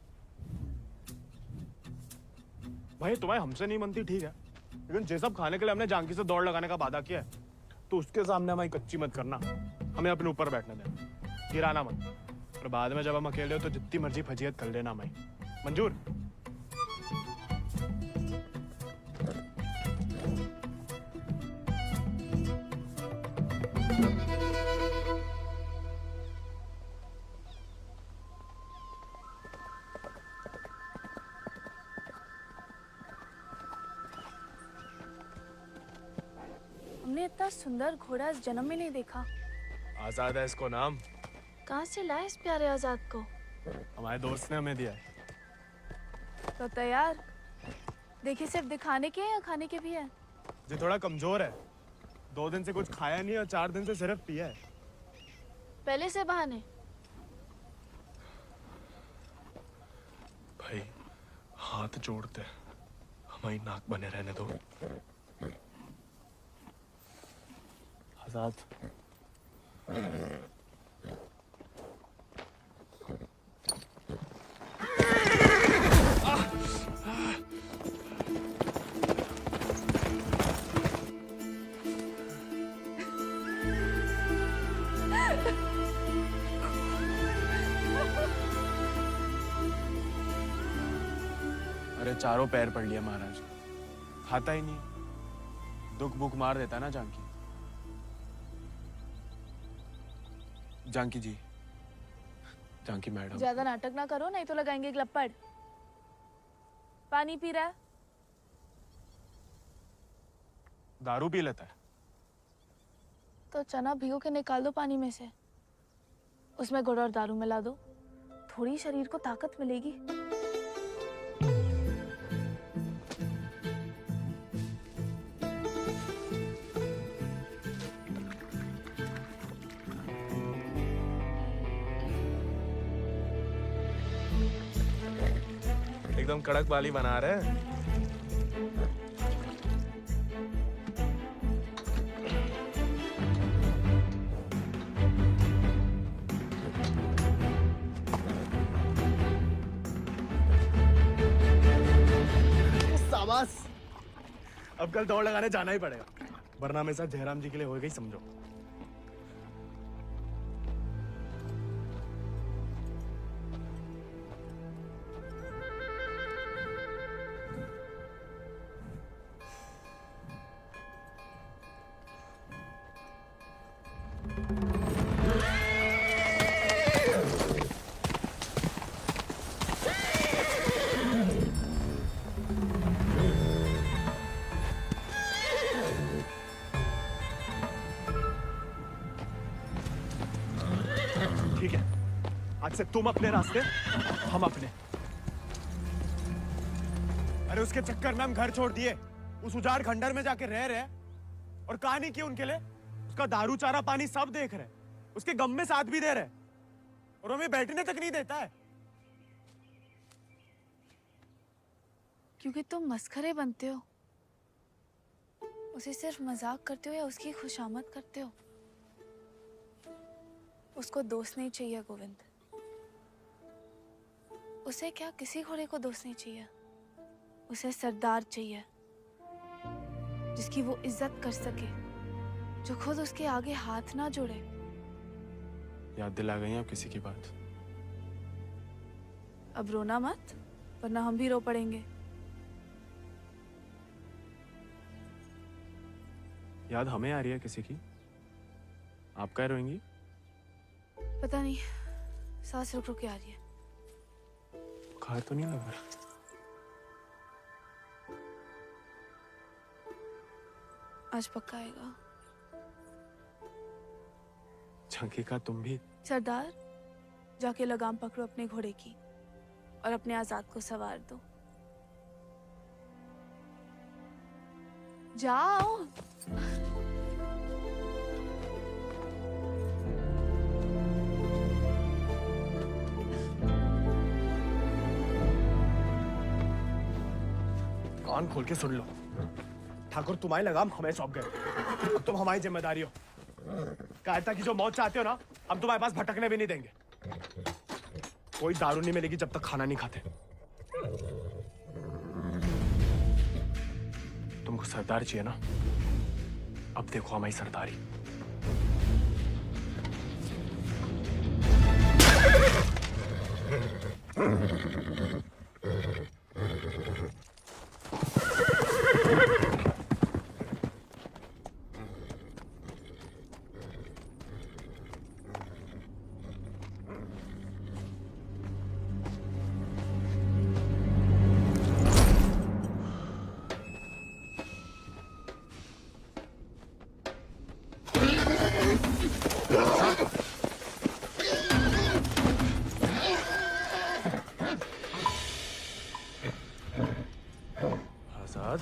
भाई तुम्हें हमसे नहीं बनती ठीक है, लेकिन ये सब खाने के लिए हमने जानकी से दौड़ लगाने का वादा किया है, तो उसके सामने हमारी कच्ची मत करना। हमें अपने ऊपर बैठने देना, गिराना मत। और बाद में जब हम अकेले हो तो जितनी मर्जी फजीयत कर लेना हमारी। मंजूर? हमने इतना सुंदर घोड़ा इस जन्म में नहीं देखा। आजाद है इसको नाम। कहाँ से लाए इस प्यारे आजाद को? हमारे दोस्त ने हमें दिया है। तो तैयार। देखिए सिर्फ दिखाने के हैं या खाने के भी हैं? जो थोड़ा कमजोर है, 2 दिन से कुछ खाया नहीं और 4 दिन से सिर्फ पिया है। पहले से बहाने। भाई हाथ जोड़ते, हमारी नाक बने रहने दो। आजाद अरे चारों पैर पड़ लिया महाराज, खाता ही नहीं। दुख भूख मार देता ना जानकी। जानकी जी, जानकी मैडम। ज्यादा नाटक ना करो नहीं तो लगाएंगे ग्लप्पड़। पानी पी रहा है? दारू पी लेता है। तो चना भिगो के निकाल दो पानी में से, उसमें गुड़ और दारू मिला दो, थोड़ी शरीर को ताकत मिलेगी। एकदम कड़क वाली बना रहे हैं। अब कल दौड़ लगाने जाना ही पड़ेगा, वरना मेरे साथ जयराम जी के लिए हो गई समझो। ठीक है, आज से तुम अपने रास्ते, हम अपने। अरे उसके चक्कर में हम घर छोड़ दिए, उस उजाड़ खंडर में जाके रह रहे और कहानी की उनके लिए उसका दारू चारा पानी सब देख रहे, उसके गम में साथ भी दे रहे और हमें बैठने तक नहीं देता है। क्योंकि तुम मस्खरे बनते हो, उसे सिर्फ मजाक करते हो या उसकी खुशामद करते हो। उसको दोस्त नहीं चाहिए गोविंद, उसे क्या किसी घोड़े को दोस्त नहीं चाहिए, उसे सरदार चाहिए जिसकी वो इज्जत कर सके, जो खुद उसके आगे हाथ ना जोड़े। याद दिला गई आप किसी की बात। अब रोना मत, वरना हम भी रो पड़ेंगे। याद हमें आ रही है किसी की? आप क्या रोएंगी? पता नहीं, सांस रुक रुक के आ रही है। बुखार तो नहीं लग रहा? आज पक्का आएगा। झंकी का तुम भी? सरदार, जाके लगाम पकड़ो अपने घोड़े की और अपने आजाद को सवार दो। जाओ। कान खोल के सुन लो, ठाकुर तुम्हारी लगाम हमें सौंप गए, अब तुम हमारी जिम्मेदारी हो। कायरता की जो मौत चाहते हो ना, हम तुम्हारे पास भटकने भी नहीं देंगे। कोई दारू नहीं मिलेगी जब तक खाना नहीं खाते। तुमको सरदार चाहिए ना, अब देखो हमारी सरदारी। आजाद,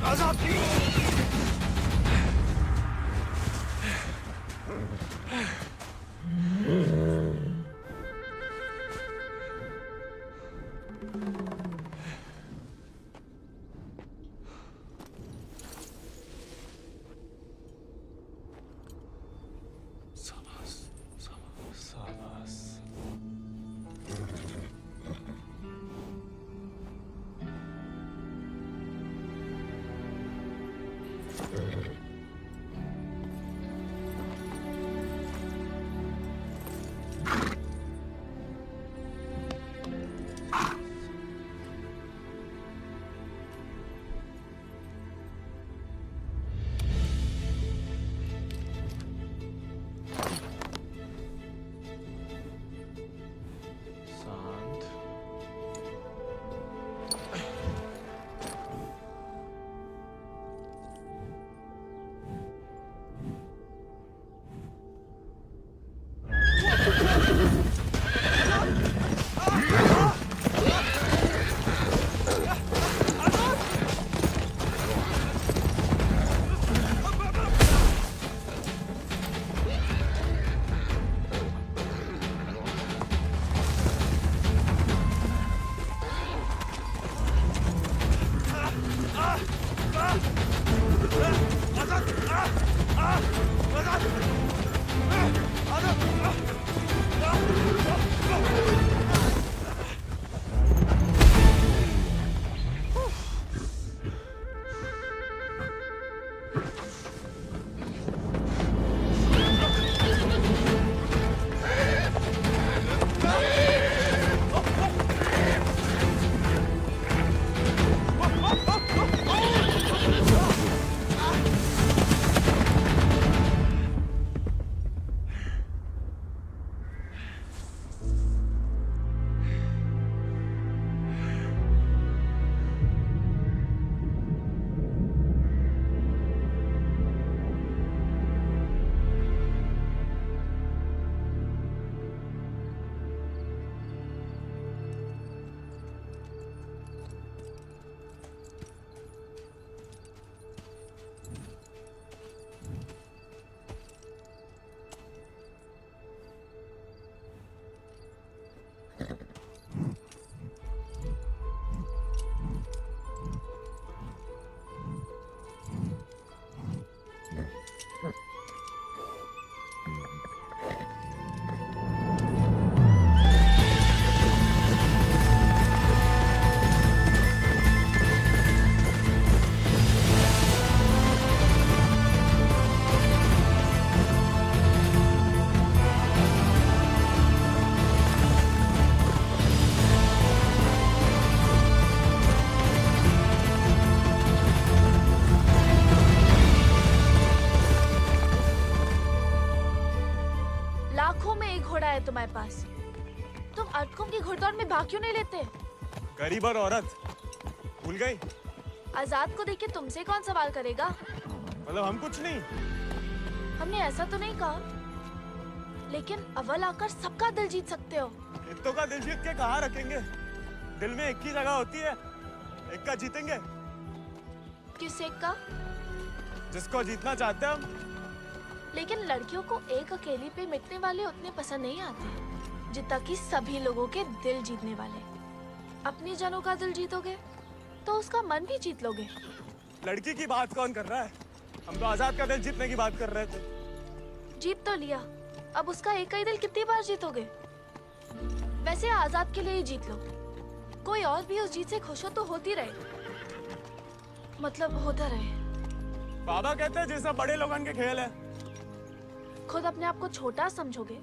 आजाद। घोड़ा है तुम्हारे पास? तुम अर्धकुंभ की घुड़दौड़ में भाग क्यों नहीं लेते? गरीब और औरत भूल गई? आजाद को देख के तुमसे कौन सवाल करेगा? मतलब हम कुछ नहीं? हमने ऐसा तो नहीं कहा, लेकिन अव्वल आकर सबका दिल जीत सकते हो। इत्तों का दिल जीत के कहाँ रखेंगे? दिल में एक ही जगह होती है, एक का जीतेंगे। किस एक का? जिसको जीतना चाहते हैं हम। लेकिन लड़कियों को एक अकेली पे मिटने वाले उतने पसंद नहीं आते जितना कि सभी लोगों के दिल जीतने वाले। अपनी जनों का दिल जीतोगे तो उसका मन भी जीत लोगे। लड़की की बात कौन कर रहा है? हम तो आजाद का दिल जीतने की बात कर रहे थे। जीत तो लिया, अब उसका एक का ही दिल कितनी बार जीतोगे? वैसे आजाद के लिए ही जीत लो। कोई और भी उस जीत से खुश हो तो होती रहे, मतलब होता रहे। बाबा कहते हैं जैसा बड़े लोगन के खेल है। खुद अपने आप को छोटा समझोगे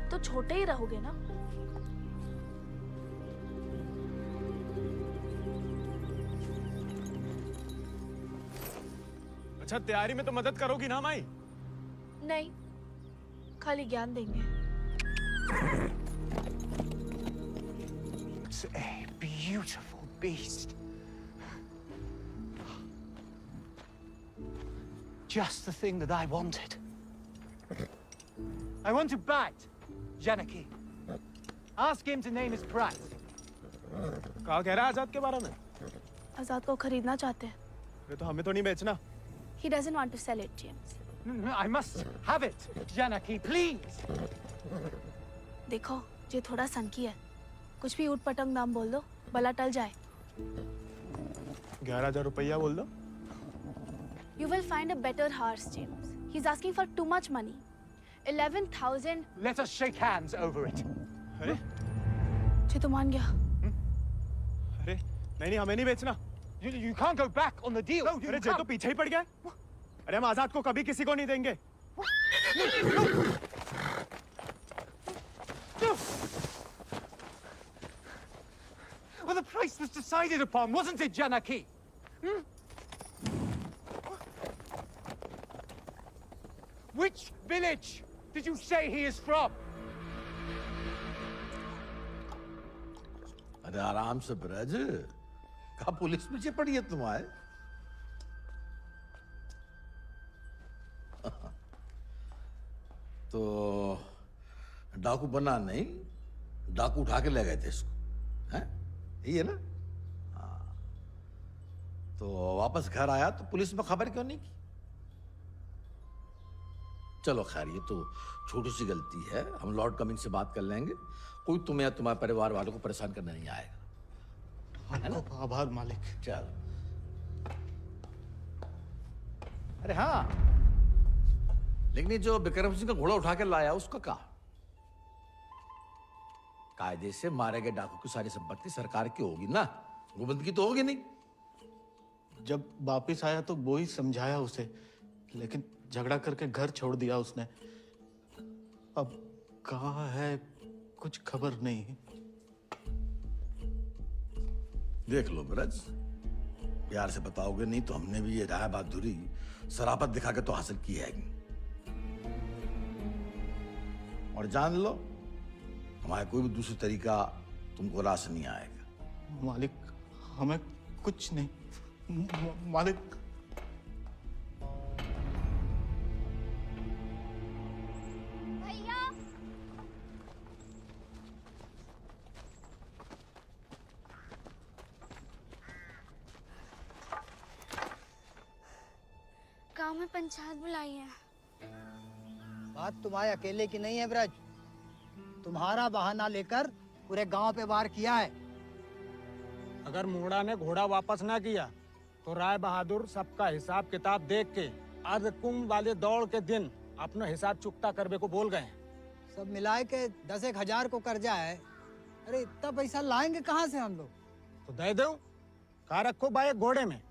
तो छोटे ही रहोगे ना। अच्छा, तैयारी में तो मदद करोगी ना माई? नहीं, खाली ज्ञान देंगे। It's a beautiful beast. Just the thing that I wanted. I want to bite Janaki. Ask him to name his price. कहा कह रहा है आजाद के बारे में? आजाद को खरीदना चाहते हैं। ये तो हमें तो नहीं बेचना। He doesn't want to sell it, James. No, I must have it, Janaki, please. देखो, ये थोड़ा सनकी है। कुछ भी ऊट-पटंग नाम बोल दो, भला टल जाए। 11,000 रुपया बोल दो। You will find a better horse, James. He's asking for too much money. 11,000. Let us shake hands over it. अरे? ये तो मान गया। अरे, नहीं, हमें नहीं बेचना। You can't go back on the deal. No, अरे, जे तो पीछे ही पड़ गया। अरे, हम आजाद को कभी किसी को नहीं देंगे। Well, the price was decided upon, wasn't it, Janaki? Which village did you say he is from? अरे आराम से ब्रज, कहा पुलिस पीछे पड़ी है तुम्हारे? तो डाकू बना नहीं, डाकू उठा के ले गए थे इसको, हैं? यही है ना? हाँ। तो वापस घर आया तो पुलिस में खबर क्यों नहीं की? चलो खैर, ये तो छोटी सी गलती है, हम लॉर्ड कमिंग से बात कर लेंगे। कोई तुम्हें या तुम्हारे परिवार वालों को परेशान करने नहीं आएगा, है ना? आभार मालिक। चल। अरे हाँ, लेकिन ये जो बिक्रम सिंह का घोड़ा उठा के लाया उसका कहा? कायदे से मारे गए डाकू की सारी संपत्ति सरकार की होगी ना, गोविंद की तो होगी नहीं। जब वापिस आया तो वो ही समझाया उसे, लेकिन झगड़ा करके घर छोड़ दिया उसने। अब कहाँ है कुछ खबर नहीं। देख लो ब्रज, प्यार से बताओगे नहीं तो हमने भी ये राय बहादुरी शराफत दिखा के तो हासिल की है। और जान लो, हमारा कोई भी दूसरी तरीका तुमको रास नहीं आएगा। मालिक, हमें कुछ नहीं। मालिक, गांव में पंचायत बुलाई है। बात तुम्हारे अकेले की नहीं है ब्रज, तुम्हारा बहाना लेकर पूरे गांव पे वार किया है। अगर मूड़ा ने घोड़ा वापस ना किया तो राय बहादुर सबका हिसाब किताब देख के अर्धकुंभ वाले दौड़ के दिन अपना हिसाब चुकता करने को बोल गए। सब मिलाए के 10-1 हजार को कर्जा है। अरे इतना पैसा लाएंगे कहाँ से हम लोग? तो दे दो, कहा रखो भाई घोड़े में।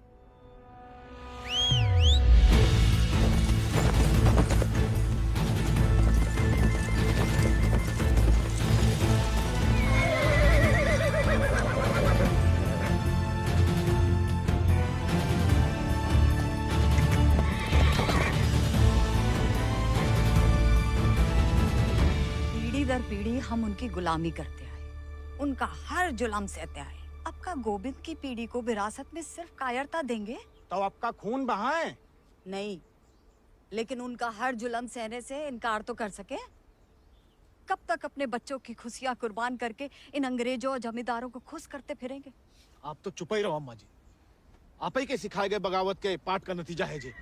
पीढ़ी दर पीढ़ी हम उनकी गुलामी करते आए, उनका हर जुल्म सहते आए। अब का गोविंद की पीढ़ी को विरासत में सिर्फ कायरता देंगे तो आपका खून बहाए? नहीं, लेकिन उनका हर जुल्म सहने से इनकार तो कर सके। कब तक अपने बच्चों की खुशियां कुर्बान करके इन अंग्रेजों और जमींदारों को खुश करते फिरेंगे? आप तो चुप ही रहो अम्मा जी। आप ही के सिखाए गए बगावत के पाठ का नतीजा है जी।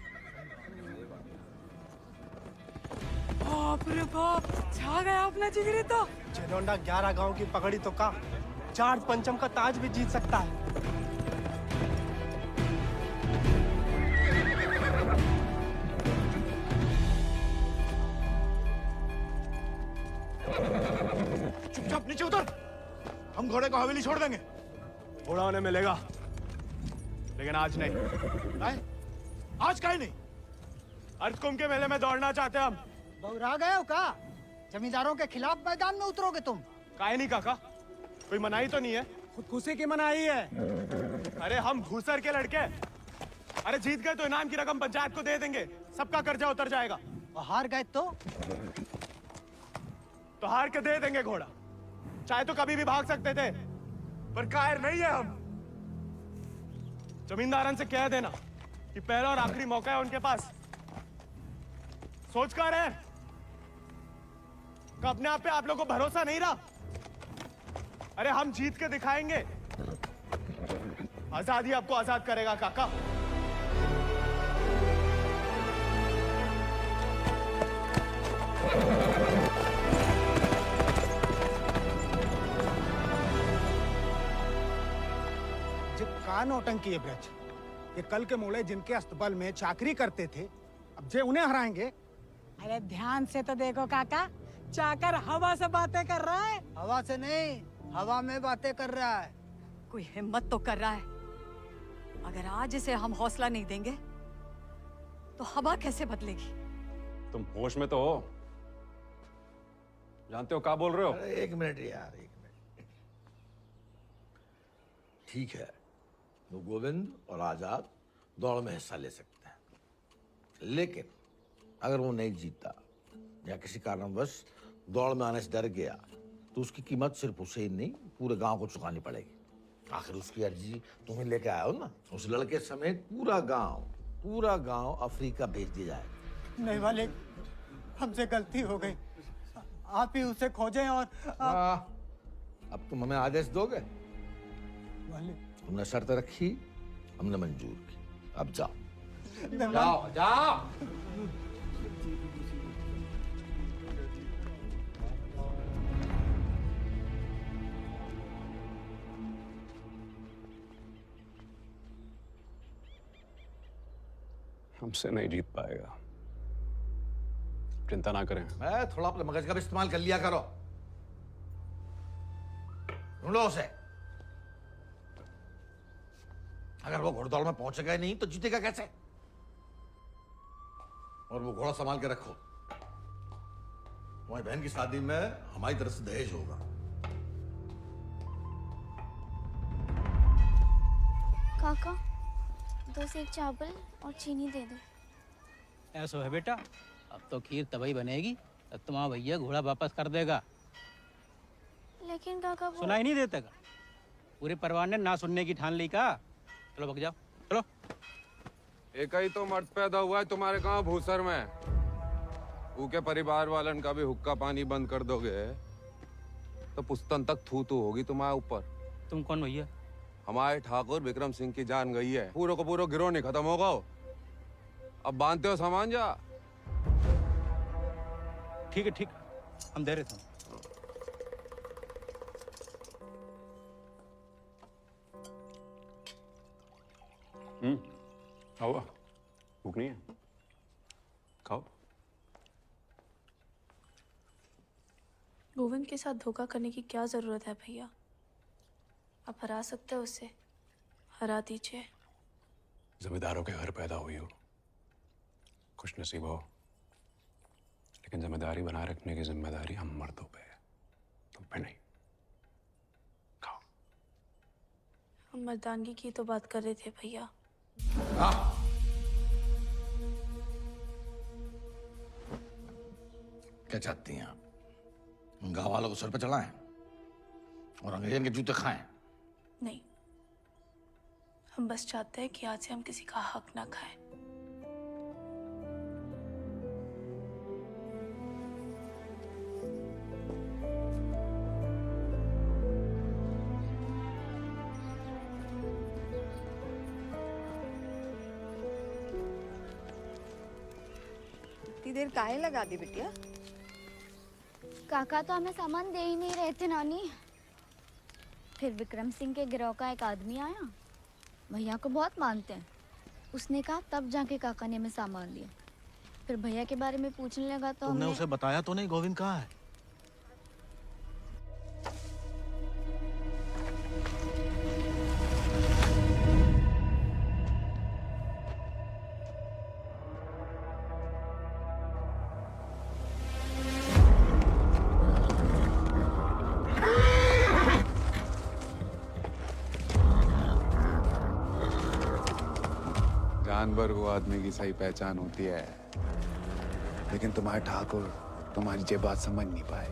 बाप रे बाप, छा गया अपना जिगरी तो। चिरौंडा 11 गांव की पगड़ी तो का 4 पंचम का ताज भी जीत सकता है। चुपचाप नीचे उतर। हम घोड़े को हवेली छोड़ देंगे। घोड़ा उन्हें मिलेगा, लेकिन आज नहीं। आज काहे नहीं? अर्धकुंभ के मेले में दौड़ना चाहते हैं हम। बौरा गए हो का? जमींदारों के खिलाफ मैदान में उतरोगे तुम? काहे नहीं काका, कोई मनाही तो नहीं है? खुदकुशी की मनाही है। अरे हम घूसर के लड़के, अरे जीत गए तो इनाम की रकम पंचायत को दे देंगे, सबका कर्जा उतर जाएगा। और हार गए तो हार के दे देंगे घोड़ा। चाहे तो कभी भी भाग सकते थे, पर कायर नहीं है हम। जमींदारन से कह देना कि पहला और आखिरी मौका है उनके पास। सोच कर है कि अपने आप पे आप लोगों को भरोसा नहीं रहा। अरे हम जीत के दिखाएंगे। आजादी आपको आजाद करेगा काका। का नौटंकी है ब्रज। ये कल के मोड़े जिनके अस्तबल में चाकरी करते थे, अब जे उन्हें हराएंगे। अरे ध्यान से तो देखो काका, चाकर हवा से बातें कर रहा है। हवा से नहीं, हवा में बातें कर रहा है। कोई हिम्मत तो कर रहा है। अगर आज इसे हम हौसला नहीं देंगे तो हवा कैसे बदलेगी? तुम होश में तो हो? जानते हो क्या बोल रहे हो? अरे एक मिनट यार, एक मिनट। ठीक है, वो गोविंद और आजाद दौड़ में हिस्सा ले सकते हैं, लेकिन अगर वो नहीं जीता या किसी कारणवश दौड़ में आने से डर गया तो उसकी कीमत सिर्फ उसे ही नहीं पूरे गांव को चुकानी पड़ेगी। आखिर उसकी अर्जी तुम्हें लेके आए हो ना। उस लड़के समेत पूरा गांव अफ्रीका भेज दिया जाएगा। नहीं मालिक, हमसे गलती हो गई। आप ही उसे खोजें और अब तुम हमें आदेश दोगे? मालिक, तुमने शर्त रखी, हमने मंजूर की। अब जाओ नहीं, जाओ जाओ। हमसे नहीं जीत पाएगा, चिंता ना करें। मैं थोड़ा अपने मगज का भी इस्तेमाल कर लिया करो। ढूंढो उसे। अगर वो घोड़दौड़ में पहुंचेगा ही नहीं तो जीतेगा कैसे? और वो घोड़ा संभाल के रखो। तुम्हारी बहन की शादी में हमारी तरफ से दहेज होगा। काका 2 सेक चावल और चीनी दे दो। ऐसा है बेटा, अब तो खीर तभी बनेगी तब तुम्हारा भैया घोड़ा वापस कर देगा। लेकिन काका वो सुनाई नहीं देता का? पूरे परिवार ने ना सुनने की ठान ली का। चलो भग जाओ, चलो। एक ही तो मर्द पैदा हुआ है तुम्हारे गांव भूसर में। ऊके परिवार वालन का भी हुक्का पानी बंद कर दोगे तो पुस्तन तक थू थू होगी तुम्हारे ऊपर। तुम कौन भैया? हमारे ठाकुर विक्रम सिंह की जान गई है। पूरे को पूरा गिरोह नहीं खत्म होगा। अब बांधते हो सामान जा। ठीक है, ठीक, हम दे रहे थे। खाओ, भूख नहीं है? खाओ। गोविंद के साथ धोखा करने की क्या जरूरत है भैया? आप हरा सकते हो उसे, हरा दीजिए। जमींदारों के घर पैदा हुई हो, खुश नसीब हो, लेकिन जिम्मेदारी बनाए रखने की जिम्मेदारी हम मर्दों पे है, तुम पे नहीं। खाओ। हम मर्दानगी की तो बात कर रहे थे भैया। क्या चाहती हैं आप? गांव वालों को सर पे चढ़ाएं और अंग्रेजन के जूते खाएं। नहीं, हम बस चाहते हैं कि आज से हम किसी का हक ना खाएं। इतनी देर काहे लगा दी बिटिया? काका तो हमें सामान दे ही नहीं रहे थे नानी। फिर विक्रम सिंह के गिरोह का एक आदमी आया, भैया को बहुत मानते हैं। उसने कहा तब जाके काका ने हमें सामान दिया। फिर भैया के बारे में पूछने लगा तो तुमने हमने उसे बताया तो नहीं गोविंद कहाँ है? जानवर को आदमी की सही पहचान होती है, लेकिन तुम्हारे ठाकुर तुम्हारी ये बात समझ नहीं पाए।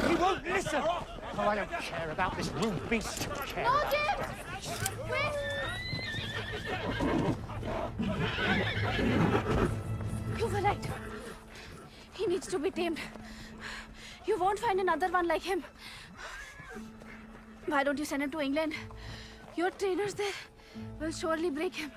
He won't listen. Oh, I don't care about this rude beast. Care No, about James! Wait! You were right. He needs to be tamed. You won't find another one like him. Why don't you send him to England? Your trainers there will surely break him.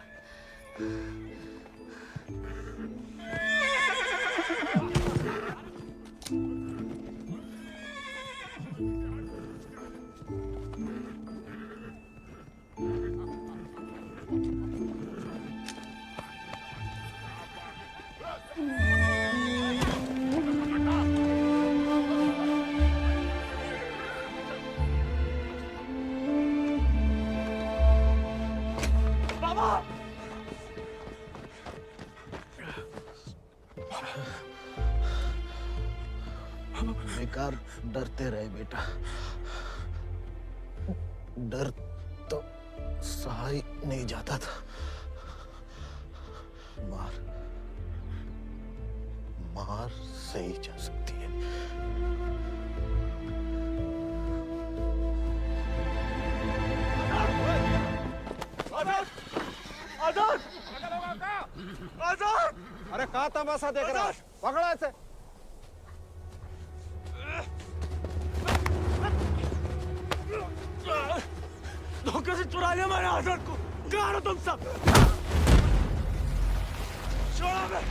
बेकार डरते रहे बेटा। डर तो सहा ही नहीं जाता था। मार सही जा सकती है। आजाद! आजाद! अरे कहाँ तमाशा देख रहा है? पकड़ो ऐसे। धोखे से चुरा लिया मैंने आजाद को। कहाँ हो तुम सब? छोड़ो मैं।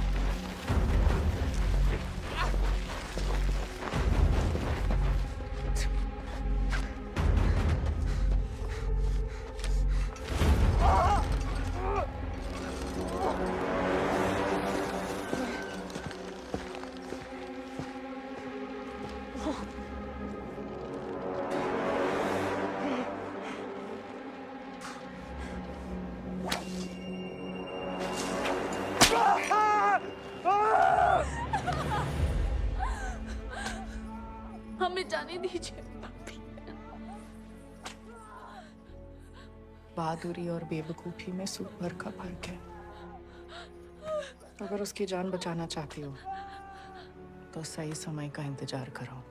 हमें जाने दीजिए। बहादुरी और बेवकूफी में सूप भर का फर्क है। अगर उसकी जान बचाना चाहती हो तो सही समय का इंतजार करो।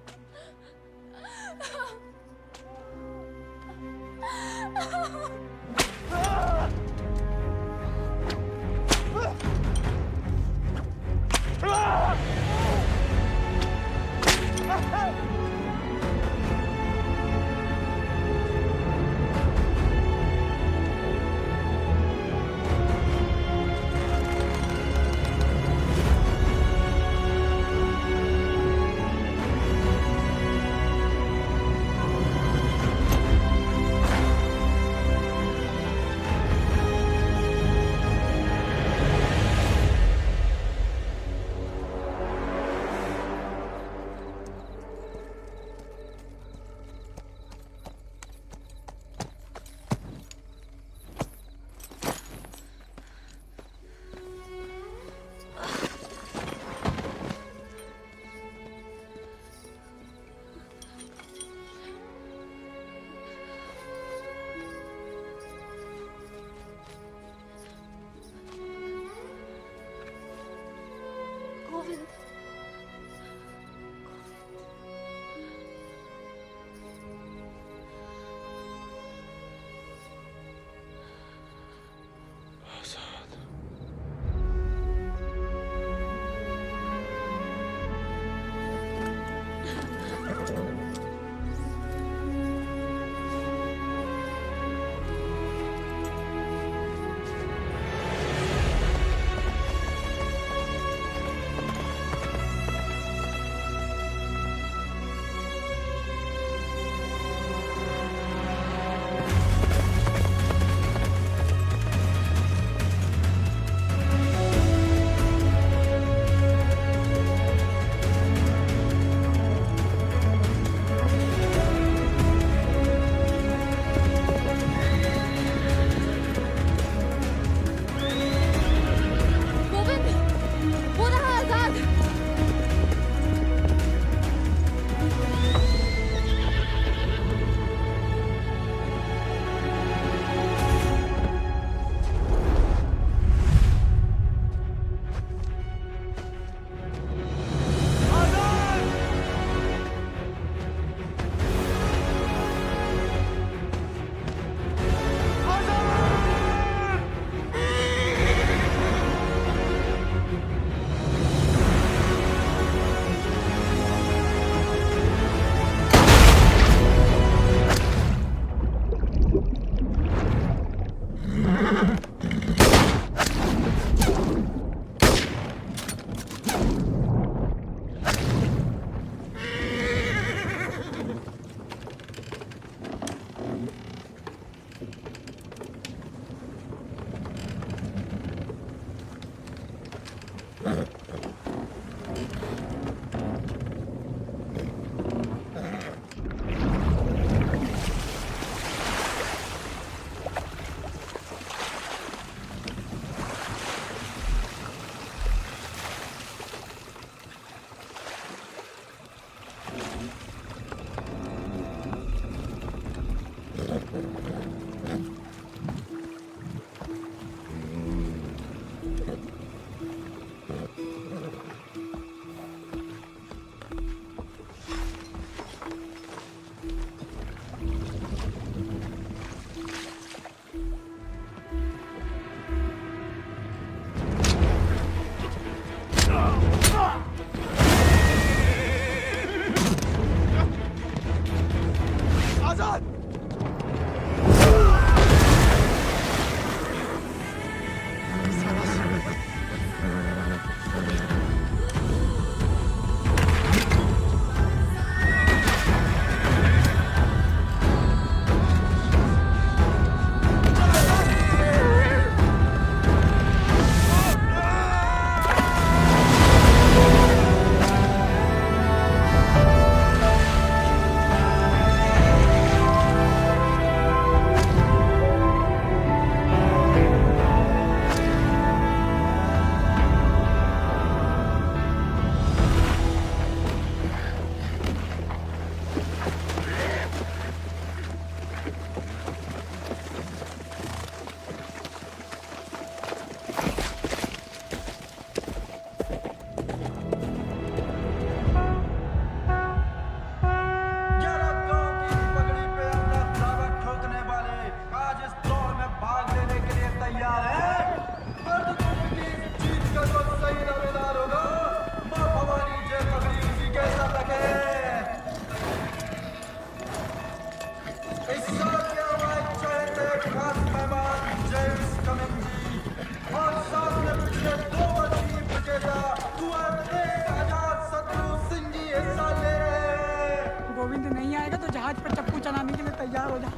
गोविंद नहीं आएगा तो जहाज पर चप्पू चलाने के लिए तैयार हो जा।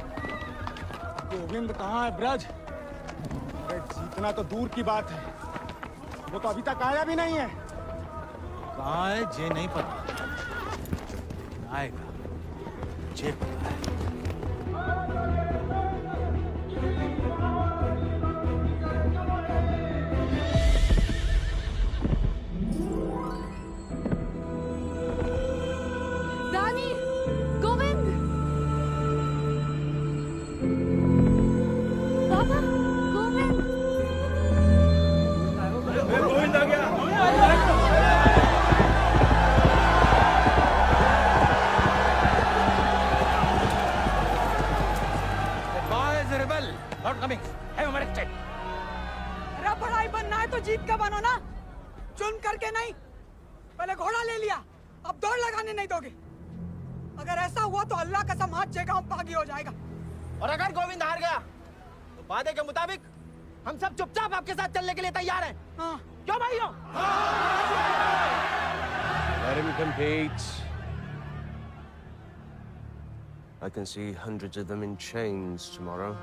गोविंद कहाँ है ब्रज? अरे जीतना तो दूर की बात है, वो तो अभी तक आया भी नहीं है। कहाँ है ये नहीं पता, आएगा मुझे पता है। रानी, गोविंद, बाबा, गोविंद, गोविंद आ गया। Not coming. Have him arrested. अरे बड़ाई बनना है तो जीत का बनो ना, चुन करके नहीं। पहले घोड़ा ले लिया, अब दौड़ लगाने नहीं दोगे। अगर ऐसा हुआ तो अल्लाह कसम हाथ जे गांव बागी हो जाएगा। और अगर गोविंद हार गया तो वादे के मुताबिक हम सब चुपचाप आपके साथ चलने के लिए तैयार हैं। हाँ। क्यों भाइयों? Let him compete. I can see hundreds of them in chains tomorrow.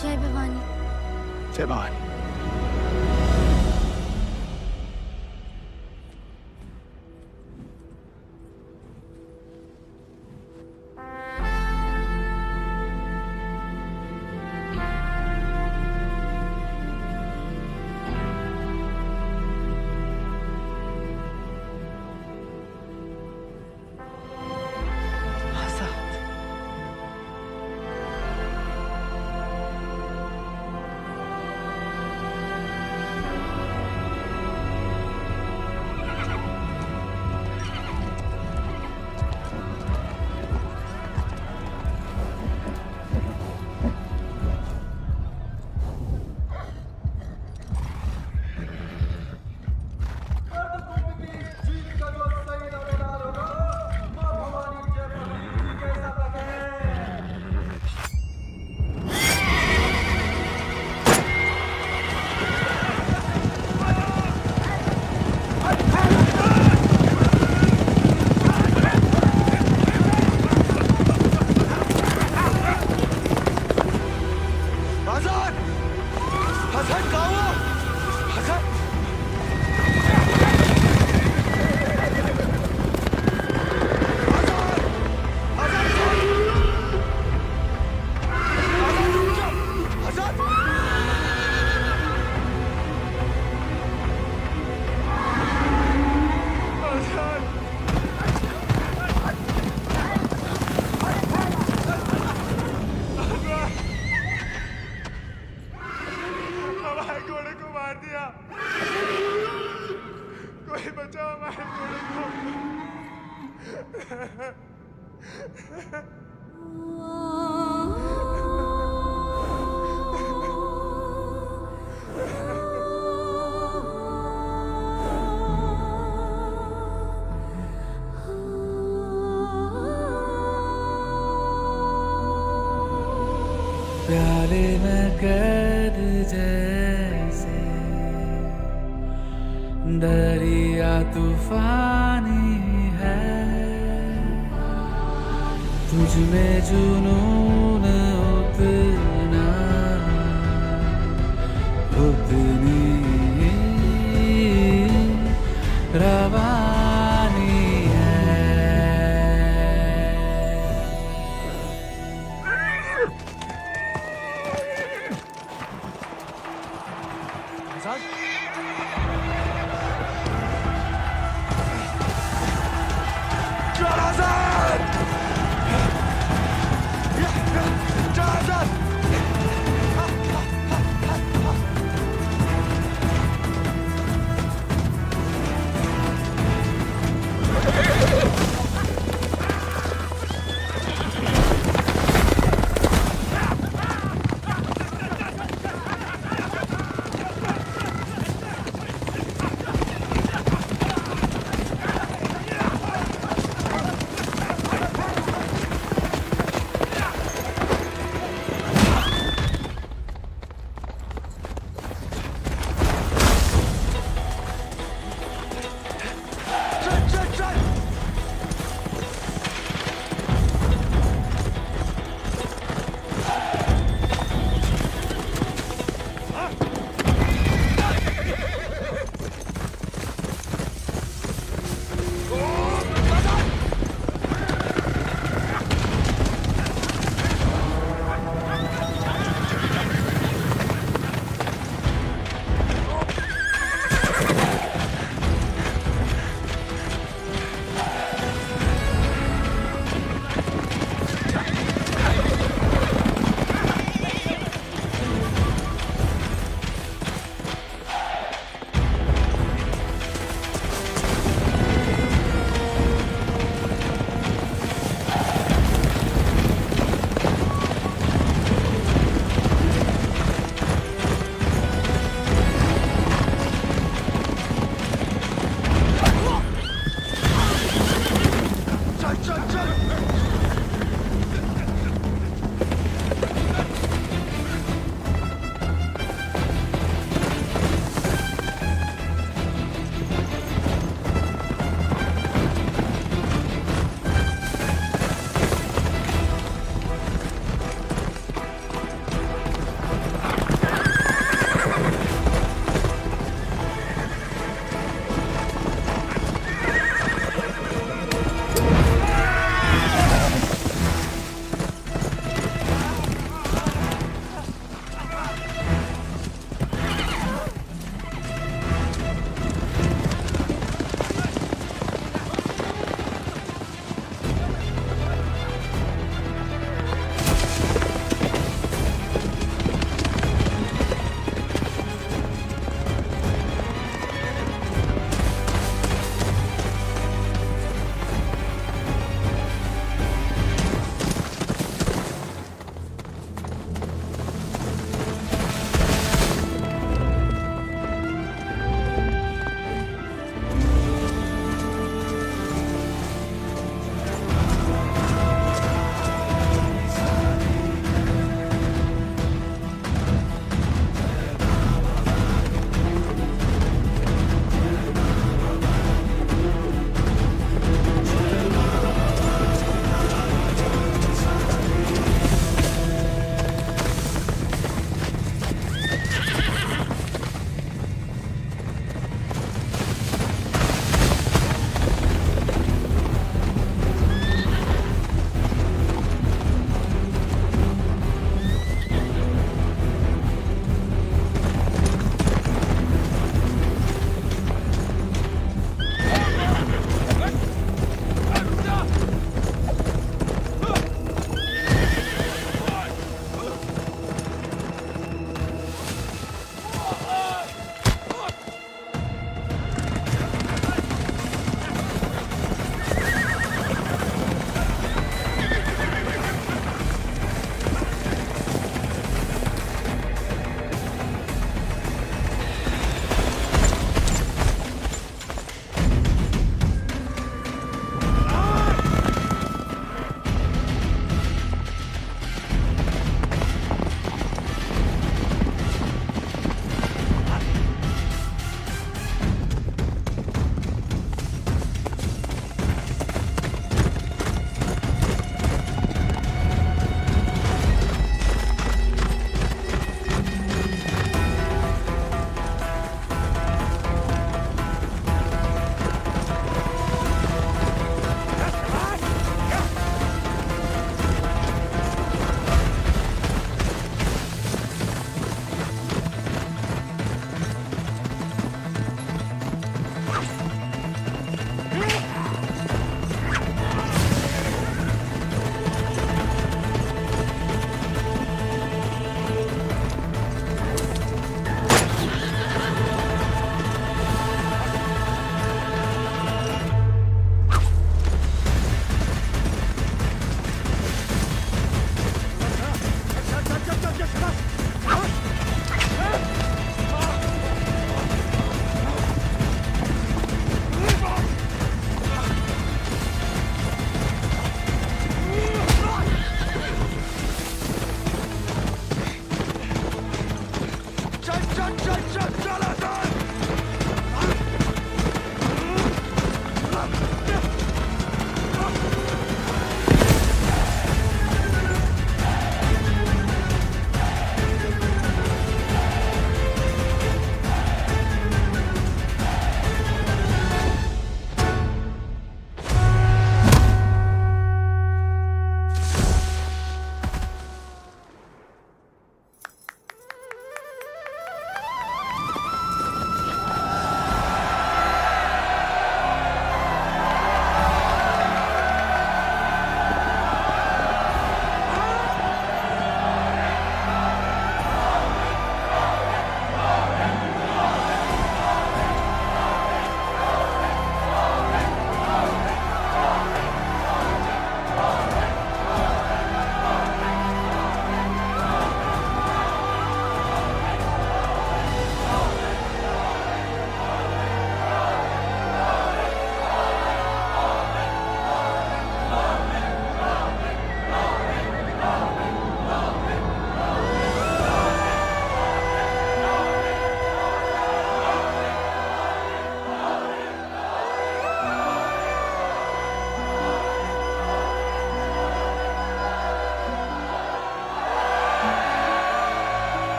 जय भवानी। जय भवानी। प्याले में कैद जैसे दरिया तूफानी है, तुझ में जुनून उतना उतनी रवानी Jonathan!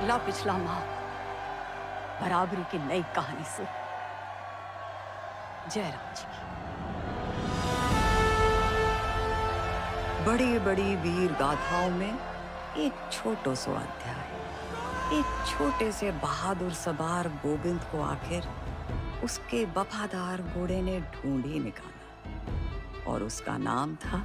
अगला पिछला माह बराबरी की नई कहानी से जयराम जी की। बड़ी बड़ी वीर गाथाओं में एक छोटो सो अध्याय, एक छोटे से बहादुर सवार गोविंद को आखिर उसके वफादार घोड़े ने ढूंढ ही निकाला और उसका नाम था